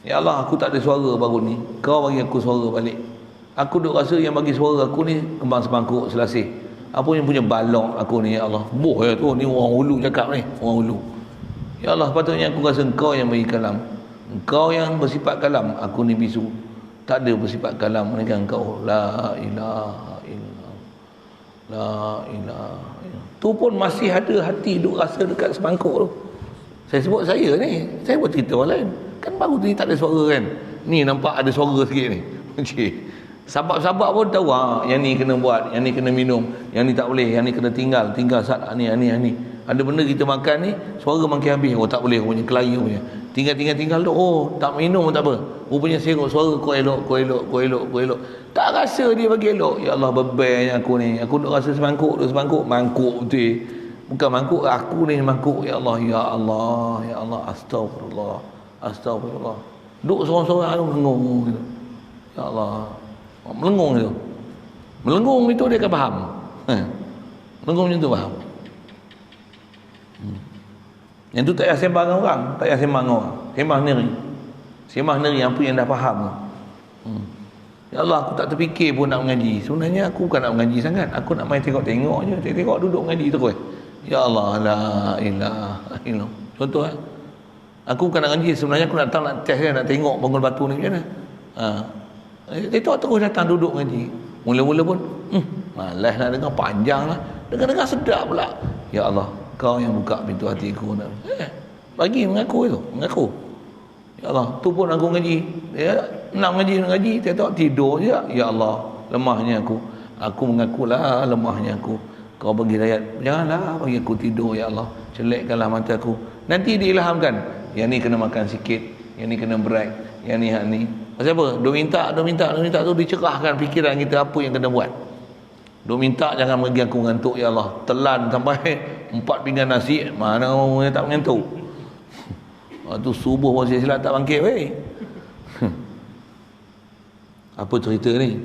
Ya Allah, aku tak ada suara baru ni, kau bagi aku suara balik. Aku duk rasa yang bagi suara aku ni kembang semangkuk selasih. Apa yang punya balok aku ni, Ya Allah, boh ya tu, ni orang hulu cakap ni, orang hulu. Ya Allah, patutnya aku rasa engkau yang bagi kalam, engkau yang bersifat kalam, aku ni bisu, tak ada bersifat kalam melainkan engkau. La ilaha illallah, la ilaha illallah. Tu pun masih ada hati duk rasa dekat semangkuk tu. Saya sebut saya ni, saya buat cerita orang lain. Kan baru tu ni tak ada suara kan, ni nampak ada suara sikit ni. Sahabat-sahabat pun tahu, yang ni kena buat, yang ni kena minum, yang ni tak boleh, yang ni kena tinggal saat ni. Ada benda kita makan ni, suara makin habis, tak boleh punya, kelayu punya. Tinggal tu, tak minum pun tak apa. Rupanya serok suara, kau elok. Tak rasa dia bagi elok. Ya Allah, bebannya aku ni. Aku duk rasa semangkuk, mangkuk betul. Bukan mangkuk, aku ni mangkuk. Ya Allah, astagfirullah. Duk sorang-sorang tu mendengung gitu. Ya Allah, melengung itu. Melengung itu dia akan faham. Melengung macam tu faham. Yang tu tak payah sembang dengan orang, tak payah sembang dengan orang. Sembang sendiri apa yang dah faham. Ya Allah, aku tak terfikir pun nak mengaji. Sebenarnya aku bukan nak mengaji sangat, aku nak main tengok-tengok je. Tengok duduk mengaji terus. Ya Allah, la ilaha illallah. Contoh aku bukan nak mengaji, sebenarnya aku nak datang nak test kan, nak tengok bangun batu ni macam mana. Tengok terus datang duduk mengaji. Mula-mula pun malas nak dengar, panjang lah. Dengar-dengar sedap pula. Ya Allah, kau yang buka pintu hatiku. Bagi mengaku. Ya Allah, tu pun aku ngaji. Nak ngaji, tengok tidur je. Ya Allah, lemahnya aku. Aku mengakulah lemahnya aku. Kau bagi hidayat. Janganlah bagi aku tidur ya Allah. Celekkanlah mata aku. Nanti diilhamkan. Yang ni kena makan sikit, yang ni kena break, yang ni hak ni. Pasal apa? Duk minta tu dicerahkan fikiran kita apa yang kena buat. Duk minta jangan bagi aku ngantuk ya Allah. Telan sampai 4 pinggan nasi, mana orang yang tak mengantuk. Tu subuh masih silap tak bangkit weh. Apa cerita ni?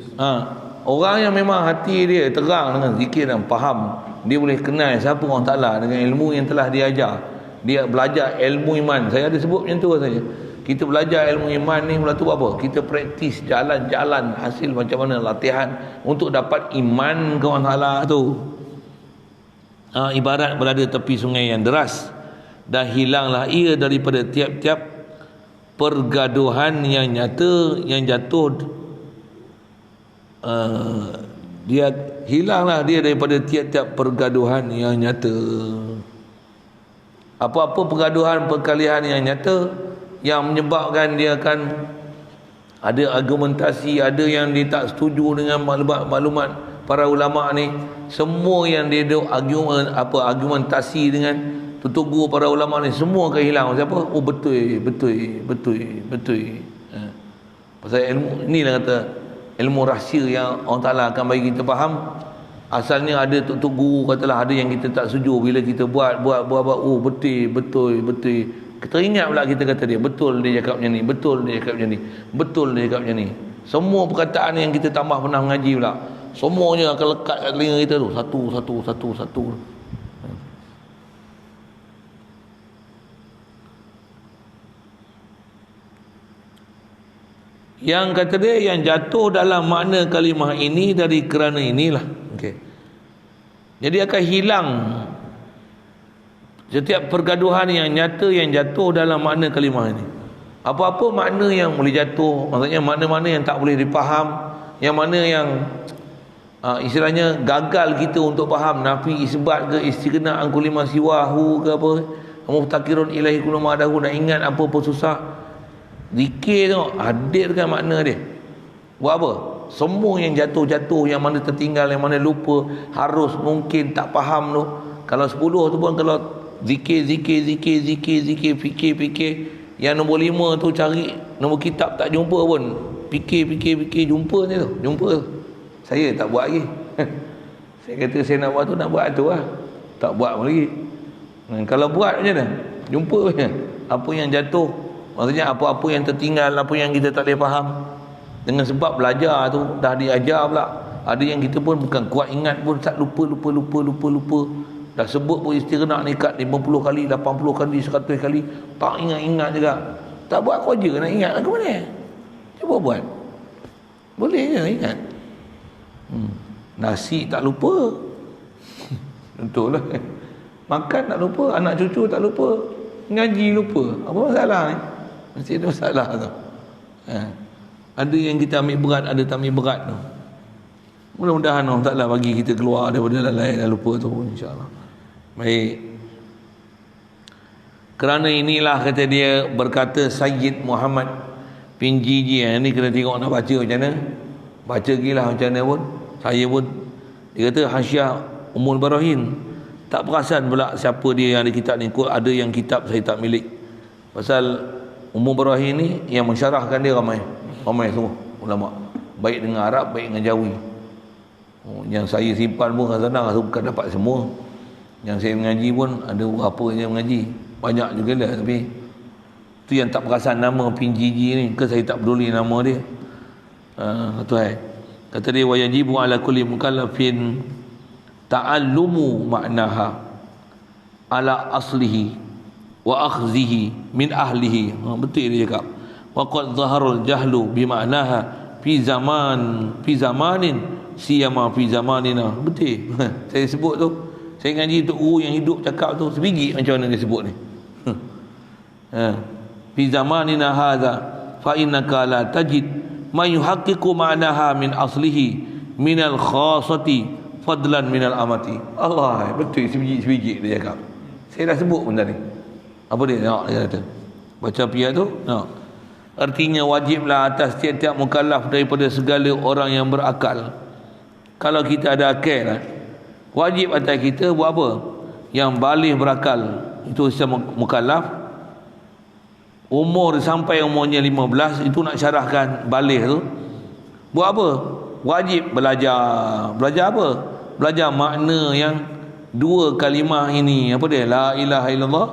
Orang yang memang hati dia terang dengan zikir dan faham, dia boleh kenal siapa Allah Ta'ala dengan ilmu yang telah dia ajar. Dia belajar ilmu iman. Saya ada sebut macam tu saja. Kita belajar ilmu iman ni mula tu apa? Kita praktis jalan-jalan hasil macam mana latihan untuk dapat iman ke Allah Ta'ala tu. Ibarat berada tepi sungai yang deras, dan hilanglah ia daripada tiap-tiap pergaduhan yang nyata yang jatuh. Dia hilanglah dia daripada tiap-tiap pergaduhan yang nyata. Apa-apa pergaduhan perkalian yang nyata yang menyebabkan dia akan ada argumentasi, ada yang dia tak setuju dengan maklumat para ulama ni, semua yang dia argumentasi dengan tutugu para ulama ni semua akan hilang. Siapa? Oh betul. Pasal ilmu inilah kata ilmu rahsia yang Allah Ta'ala akan bagi kita faham. Asalnya ada tok guru katalah ada yang kita tak setuju, bila kita buat oh betul. Kita ingat pula kita kata dia betul, dia cakap macam ni, betul dia cakap macam ni. Semua perkataan yang kita tambah pernah mengaji pula, semuanya akan lekat kat telinga kita tu satu. Yang kata dia yang jatuh dalam makna kalimah ini dari kerana inilah. Okey. Jadi akan hilang setiap pergaduhan yang nyata yang jatuh dalam makna kalimah ini. Apa-apa makna yang boleh jatuh, maksudnya makna-makna yang tak boleh dipaham, yang mana yang istilahnya gagal kita untuk faham, nafi isbat ke istighna an kulli ma siwahu ke apa, muftakirun ilahi kullu ma adahu, nak ingat apa-apa susah. Zikir tengok hadirkan makna dia. Buat apa? Semua yang jatuh-jatuh, yang mana tertinggal, yang mana lupa, harus mungkin tak faham tu. Kalau 10 tu pun kalau zikir, fikir. Yang nombor 5 tu cari nombor kitab tak jumpa pun. Fikir jumpa ni tu. Saya tak buat lagi. Saya kata saya nak buat tu, nak buat tu lah. Tak buat pun lagi. Kalau buat macam mana? Jumpa je. Apa yang jatuh, maksudnya apa-apa yang tertinggal, apa yang kita tak boleh faham, dengan sebab belajar tu dah diajar pula. Ada yang kita pun bukan kuat ingat pun, tak lupa. Dah sebut pun istighna ni kat 50 kali, 80 kali, 100 kali, tak ingat juga. Tak buat kerja nak ingat ke mana? Cuba buat. Boleh je ingat. Nasi tak lupa. Betul lah. Makan tak lupa, anak cucu tak lupa, ngaji lupa. Apa masalah ni? Mesti ada masalah tu. Ada yang kita ambil berat, ada tak ambil berat tu. Mudah-mudahan Allah Ta'ala bagi kita keluar daripada lalai dan lupa tu, insya-Allah. Baik. Kerana inilah kata dia, berkata Sayyid Muhammad bin Jiji. Ini kena tengok nak baca macam mana. Baca gilah macam mana pun. Saya pun, dia kata Hasyiah Ummul Barahin. Tak perasan pula siapa dia yang ada kitab ni. Ada yang kitab saya tak milik. Pasal Ummul Barahin ni yang mensyarahkan dia ramai semua ulama, baik dengan Arab, baik dengan Jawi. Yang saya simpan pun kadang-kadang bukan dapat semua. Yang saya mengaji pun ada berapa yang mengaji, banyak juga lah. Tapi tu yang tak perasan nama Pinjiji ni, ke saya tak peduli nama dia. Kata dia, wa yajibu ala kulli mukallafin ta'allumu ma'naha ala aslihi wa akhzihi min ahlihi. Betul dia cakap. Wa qad zaharul jahlu bi ma'naha fi zamanin siyama fi zamanina. Betul. Saya sebut tu, saya ngaji untuk guru yang hidup cakap tu sebiji macam mana dia sebut ni. Fi zamanina hadza fa innaka la tajid ma yuhaqqiqu ma'naha min aslihi minal khassati fadlan minal amati. Allah, betul sebiji dia cakap. Saya dah sebut pun tadi. Apa dia? Dia kata. Baca pihak tu. Artinya wajiblah atas tiap-tiap mukallaf daripada segala orang yang berakal Kalau kita ada akal lah, wajib atas kita buat apa? Yang baligh berakal, itu usia mukallaf. Umur sampai umurnya 15, itu nak syarahkan baligh tu, buat apa? Wajib belajar. Belajar apa? Belajar makna yang dua kalimah ini. Apa dia? La ilaha illallah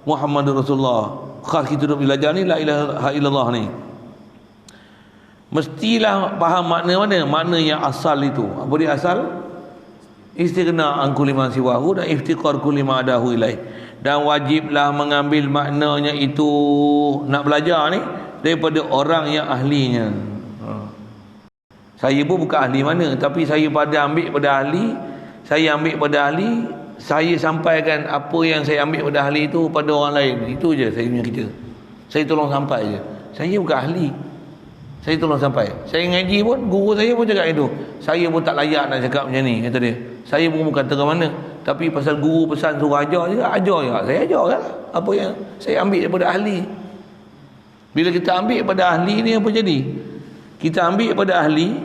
Muhammadur Rasulullah. Khas kita duk belajar ni la ilaha illallah ni. Mestilah faham makna mana? Makna yang asal itu. Apa dia asal? Istighna an kulli ma siwahu dan iftiqar kulli ma adahu ilaih. Dan wajiblah mengambil maknanya itu, nak belajar ni, daripada orang yang ahlinya. Saya pun bukan ahli mana, tapi saya ambil pada ahli, saya sampaikan apa yang saya ambil pada ahli itu pada orang lain. Itu je saya punya kerja. Saya tolong sampai je. Saya bukan ahli, saya tolong sampai. Saya ngaji pun, guru saya pun cakap itu. Saya pun tak layak nak cakap macam ni, kata dia. Saya pun bukan tengah mana, tapi pasal guru pesan suruh ajar je, ajar je. Saya ajar kan apa yang saya ambil daripada ahli. Bila kita ambil pada ahli ni, apa jadi? Kita ambil pada ahli,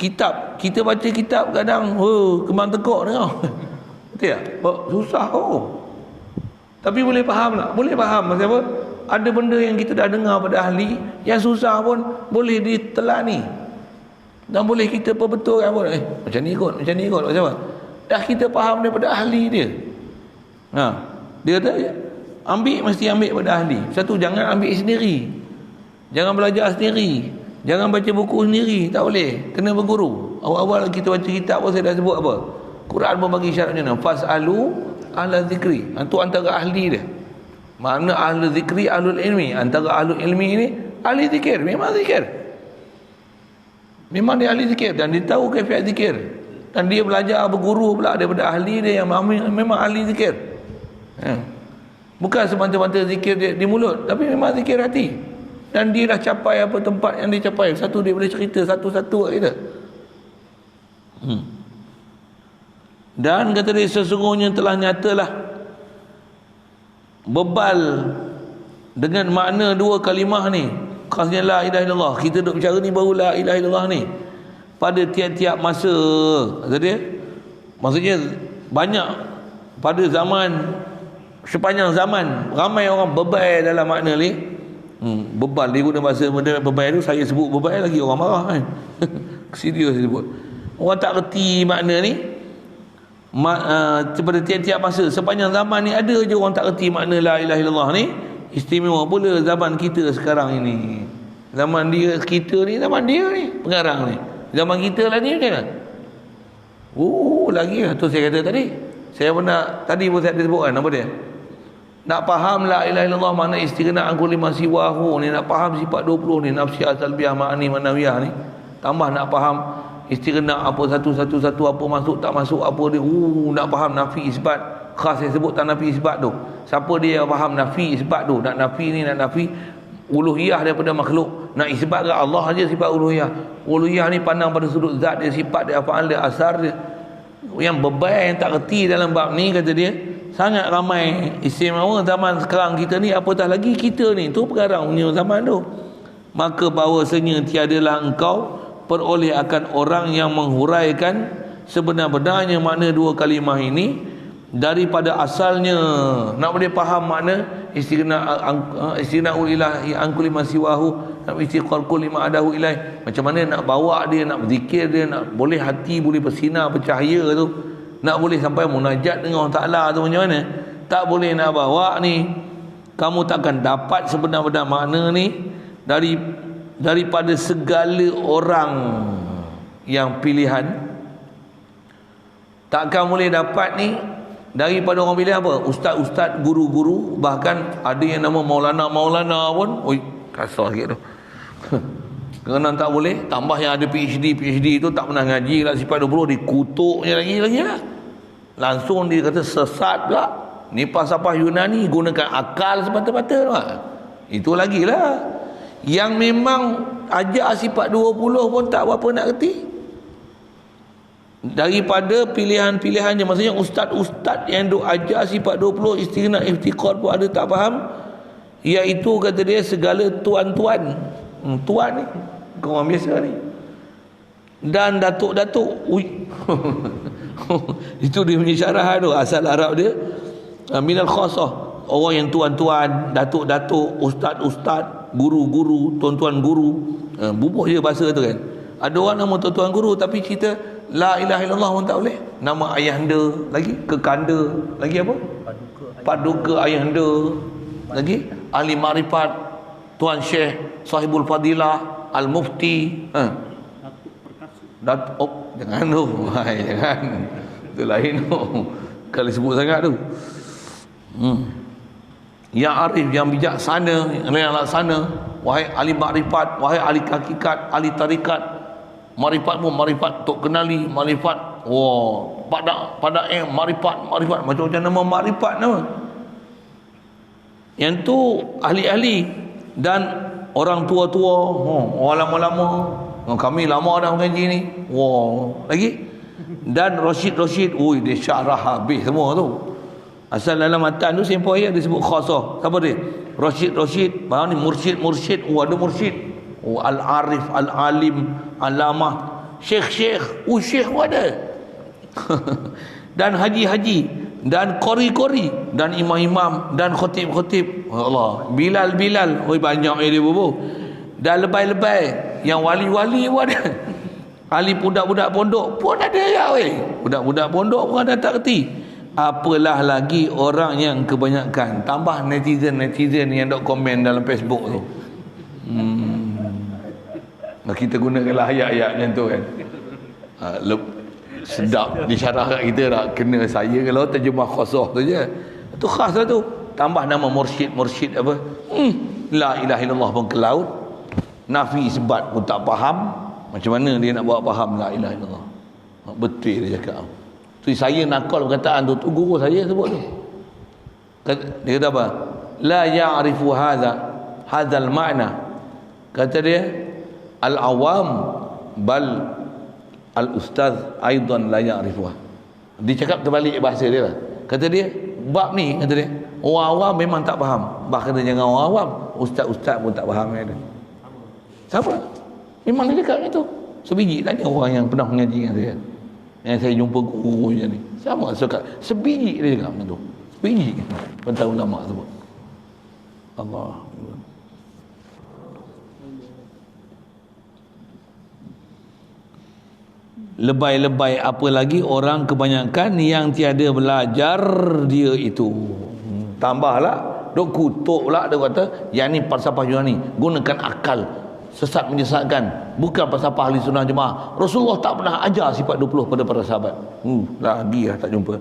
kitab, kita baca kitab kadang kembang tekuk tengok. Betul tak? Susah tapi boleh faham tak? Boleh faham. Maksud apa? Ada benda yang kita dah dengar pada ahli, yang susah pun boleh ditelani, dan boleh kita perbetulkan pun. Macam ni kot, macam apa? Dah kita faham daripada ahli dia. Dia kata mesti ambil pada ahli. Satu, jangan ambil sendiri, jangan belajar sendiri, jangan baca buku sendiri, tak boleh, kena berguru. Awal-awal kita baca kitab pun saya dah sebut apa? Quran pun bagi syarat macam mana? Fas'alu ahla zikri. Itu antara ahli dia. Makna ahli zikri, ahlul ilmi. Antara ahlul ilmi ini ahli zikir. Memang zikir, memang dia ahli zikir, dan dia tahu kaifiat zikir, dan dia belajar berguru pula daripada ahli dia yang memang ahli zikir. Bukan semata-mata zikir dia di mulut, tapi memang zikir hati. Dan dia dah capai apa tempat yang dia capai. Satu dia boleh cerita satu-satu kat kita. Dan kata dia, sesungguhnya telah nyatalah bebal dengan makna dua kalimah ni, khasnya la ilaha illallah. Kita duk bicara ni baru la ilaha illallah ni, pada tiap-tiap masa. Kata dia, maksudnya banyak pada zaman, sepanjang zaman ramai orang bebal dalam makna ni. Bebal, dia guna bahasa bebal tu, saya sebut bebal lagi orang marah kan. Serius dia sebut. Orang tak reti makna ni. Pada tiap-tiap masa sepanjang zaman ni ada je orang tak reti makna la ilaha illallah ni. Istimewa pula zaman kita sekarang ini. Zaman dia kita ni, zaman dia ni pengarang ni. Zaman kita lah ni macam mana? Lagi lah tu saya kata tadi. Saya pernah tadi pun saya ada sebutkan apa dia? Nak faham la ilaha illallah makna istighna an kulli ma siwahu ni, nak faham sifat 20 ni, nafsiyah, salbiyah, ma'ani, manawiyah ni. Tambah nak faham istighna apa satu-satu apa masuk tak masuk apa dia. Nak faham nafi isbat. Khas saya sebut tak nafi isbat tu. Siapa dia yang faham nafi isbat tu? Nak nafi ni, nak nafi uluhiyah daripada makhluk, nak isbat ke Allah aja sifat uluhiyah. Uluhiyah ni pandang pada sudut zat dia, sifat dia, afal dia, asar dia. Yang bebal yang tak reti dalam bab ni, kata dia, sangat ramai. Istimewa zaman sekarang kita ni, apatah lagi kita ni, tu pengarang punya zaman tu. Maka bahawasanya tiadalah engkau peroleh akan orang yang menghuraikan sebenar-benarnya makna dua kalimah ini daripada asalnya. Nak boleh faham makna istighna ilahi an kulli ma siwahu, nak istiqal kulli ma adahu ilaih. Macam mana nak bawa dia, nak berzikir dia, nak boleh hati boleh bersinar bercahaya tu, nak boleh sampai munajat dengan Allah Ta'ala tu macam mana? Tak boleh nak bawa ni, kamu takkan dapat sebenar-benar makna ni daripada segala orang yang pilihan. Takkan boleh dapat ni daripada orang pilihan apa? Ustaz-ustaz, guru-guru, bahkan ada yang nama Maulana pun. Kasar sikit tu. Kerana tak boleh. Tambah yang ada PhD tu tak pernah ngaji lah sifat 20, dikutuknya lagi lah. Langsung dia kata sesat pula. Ni falsafah Yunani, gunakan akal semata-mata lah. Itu lagi lah. Yang memang ajak sifat 20 pun tak berapa nak reti. Daripada pilihan-pilihannya, maksudnya ustaz-ustaz yang duk ajar sifat 20 istighna iftiqar pun ada tak faham. Iaitu kata dia segala tuan-tuan. Tuan ni orang biasa ni. Dan datuk-datuk, Itu dia punya syarah tu, asal Arab dia. Minal khasah, orang yang tuan-tuan, datuk-datuk, ustaz-ustaz, guru-guru, tuan-tuan guru, bubuh je bahasa tu kan. Ada orang nama tuan-tuan guru tapi cerita la ilaha illallah pun tak boleh. Nama ayahanda, lagi kekanda, lagi apa? Paduka ayahanda, lagi ahli makrifat, tuan syekh, sahibul fadilah, al-mufti, jangan tu. Hai, jangan. Itu lain tu. Kalau sebut sangat tu. Yang arif, yang bijaksana, yang laksana, wahai ahli makrifat, wahai ahli hakikat, ahli tarikat. Makrifat pun makrifat tok kenali, makrifat. Wah, pada makrifat, macam-macam nama makrifat nama. Yang tu ahli-ahli dan orang tua-tua, orang lama-lama. Kami lama dah mengaji ni. Wah, lagi. Dan Rashid, ui dia syarah habis semua tu. Asal dalam matan tu sempoi dia disebut khasah. Siapa dia? Rashid, faham ni mursyid. Ada mursyid. Al-arif, al-alim, alamah, syekh, syekh pun ada. Dan haji, dan qori, dan imam-imam, dan khotib. Allah, Bilal, banyak dia bubuh. Dan lebay-lebay, yang wali-wali pun ada. Ahli budak-budak pondok pun ada ya weh. Budak-budak pondok pun ada tak kerti. Apalah lagi orang yang kebanyakan. Tambah netizen yang dok komen dalam Facebook tu. Kita gunakanlah ayat-ayat macam tu kan. Sedap disyarah kat kita tak kena saya kalau terjemah khasah tu je. Itu khas lah tu. Tambah nama mursyid apa. La ilaha illallah pun ke laut. Nafi isbat pun tak faham. Macam mana dia nak buat faham la ilaha illallah. Betul dia cakap. Tu saya nakal perkataan tu guru saya sebut tu. Dia kata apa? La ya'rifu hadzal ma'na. Kata dia al-awam bal al-ustaz aidan la ya'rifuha. Dia cakap terbalik bahasa dia lah. Kata dia bab ni, kata dia orang awam memang tak faham. Bahkan jangan orang awam, ustaz-ustaz pun tak faham dia. Siapa? Memang dia cakap itu. Sebiji tanya orang yang pernah mengaji dengan saya. Yang saya jumpa guru macam ni. Sama suka sebiji dia cakap macam tu. Sebiji. Pentang ulama sebut. Allah. Lebay-lebay apa lagi orang kebanyakan yang tiada belajar dia itu. Tambahlah dok kutuk pula dia kata yang ni falsafah Yunani, gunakan akal, sesat menyesatkan, bukan falsafah ahli sunnah jemaah. Rasulullah tak pernah ajar sifat 20 pada para sahabat. Lagi tak jumpa.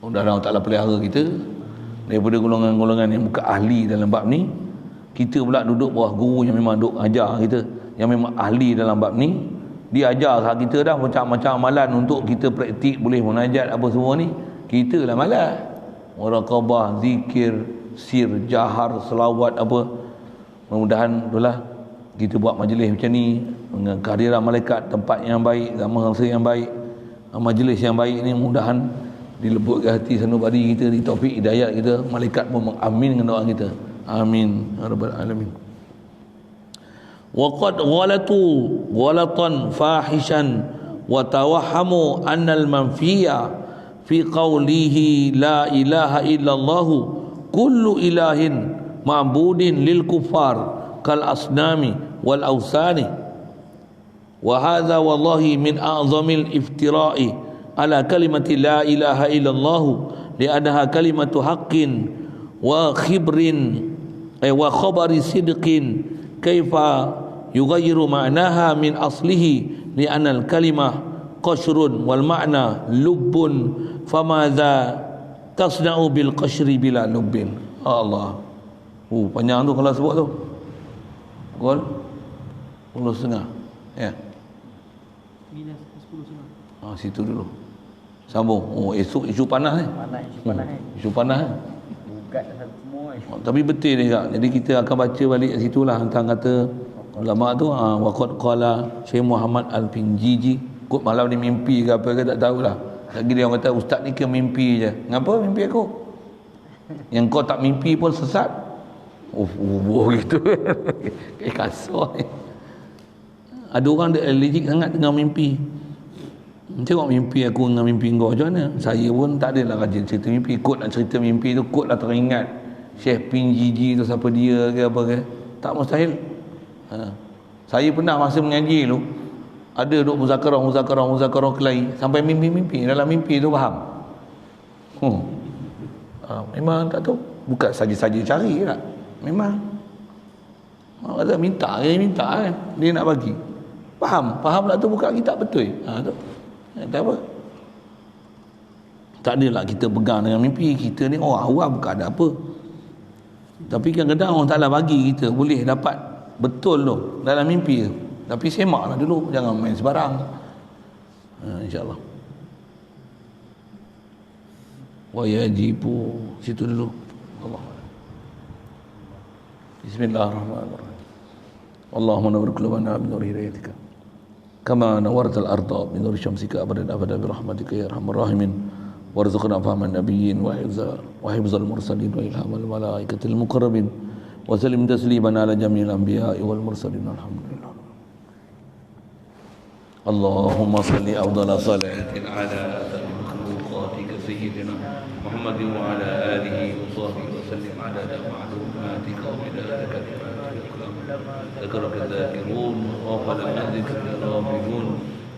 Mudah-mudahan Allah Taala pelihara kita daripada golongan-golongan yang bukan ahli dalam bab ni. Kita pula duduk bawah guru yang memang duk ajar kita, yang memang ahli dalam bab ni. Dia ajar kita dah macam-macam amalan untuk kita praktik, boleh munajat apa semua ni. Kita lah malas. Muraqabah, zikir, sir, jahar, selawat apa. Mudah-mudahan itulah kita buat majlis macam ni dengan kehadiran malaikat, tempat yang baik, masa yang baik, majlis yang baik ni, mudahan dilebutkan hati sanubari kita, di taufik hidayat kita, malaikat pun mengamin dengan doa kita. Amin ya rabbal alamin. وقد غلطوا غلطا فاحشا وتوهموا أن المنفي في قوله لا إله إلا الله كل إله معبود للكفار كالأصنام والأوثان وهذا والله من أعظم الافتراء على كلمة لا إله إلا الله لأنها كلمة حق وخبر صدق كيف يغير معناها من أصله لأن الكلمة قشر والمعنى لب فماذا تصنع بالقشر بلا لب. Allah. Panjang tu kalau sebut tu. Gol 10.5. Ya. Minus 10.5. Situ dulu. Sambung. Isu panas ni. Isu panas. Bukan semua. Tapi betul ni kak. Jadi kita akan baca balik situ lah tentang kata ulama tu. Waqad qala Syekh Muhammad Al-Pinjiji. Kut malam ni mimpi ke apa ke tak tahulah. Lagi dia orang kata ustaz ni ke mimpi je. Ngapa mimpi aku? Yang kau tak mimpi pun sesat. Gitu. Kasar ni. Ada orang dia allergic sangat dengan mimpi. Tengok mimpi aku dengan mimpi kau macam mana. Saya pun tak adalah rajin cerita mimpi. Kot nak cerita mimpi tu, kot lah teringat Syekh Pinjiji tu siapa dia ke apa ke. Tak mustahil. Saya pernah masa mengaji tu, ada duk muzakarah kelahi sampai mimpi-mimpi. Dalam mimpi tu faham. Memang tak tahu. Bukan saja-saja cari tak. Memang. Mak kata minta kan. Dia nak bagi. Faham lah tu, buka kitab betul. Tu. Tak apa. Tak adalah kita pegang dengan mimpi. Kita ni orang awam, bukan ada apa. Tapi kadang-kadang orang taklah bagi kita boleh dapat betul tu dalam mimpi tu. Tapi semaklah dulu, jangan main sebarang. InsyaAllah. Wa yajibu situ dulu. Allah. Bismillahirrahmanirrahim. Allahumma nawwir qulubana bi nuri hidayatika kama nawwartal arda bi nuri syamsika abadan bi rahmatika ya arhamar rahimin. Warzuqna fahman nabiyyin wa hifzal mursalin wa ilhamal malaikatil muqarrabin wa sallim tasliman ala jami'il anbiya'i wal mursalin. Alhamdulillah. Allahumma salli afdala salatin ala makhluqatika sayyidina Muhammadin wa ala alihi wa sahbihi wa sallim adada ma'lumatika wa midada kalimatika ذكرك الذاكرون وغفل عن ذكرك الغافلون.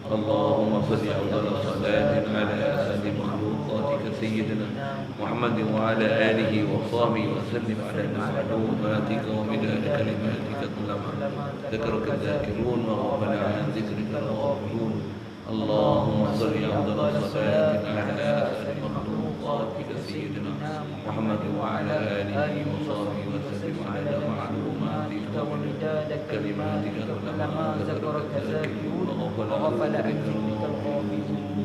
اللهم صل أفضل صلاة على أسعد مخلوقاتك سيدنا محمد وعلى آله وصحبه وسلم على معلوماتك ومداد كلماتك كلما ذكرك الذاكرون وغفل عن ذكرك الغافلون. اللهم صل أفضل صلاة على أسعد مخلوقاتك سيدنا محمد وعلى آله وصحبه وسلم على معلوماتك ومداد كلماتك كلما ذكرك الذاكرون وغفل عن ذكرك الغافلون.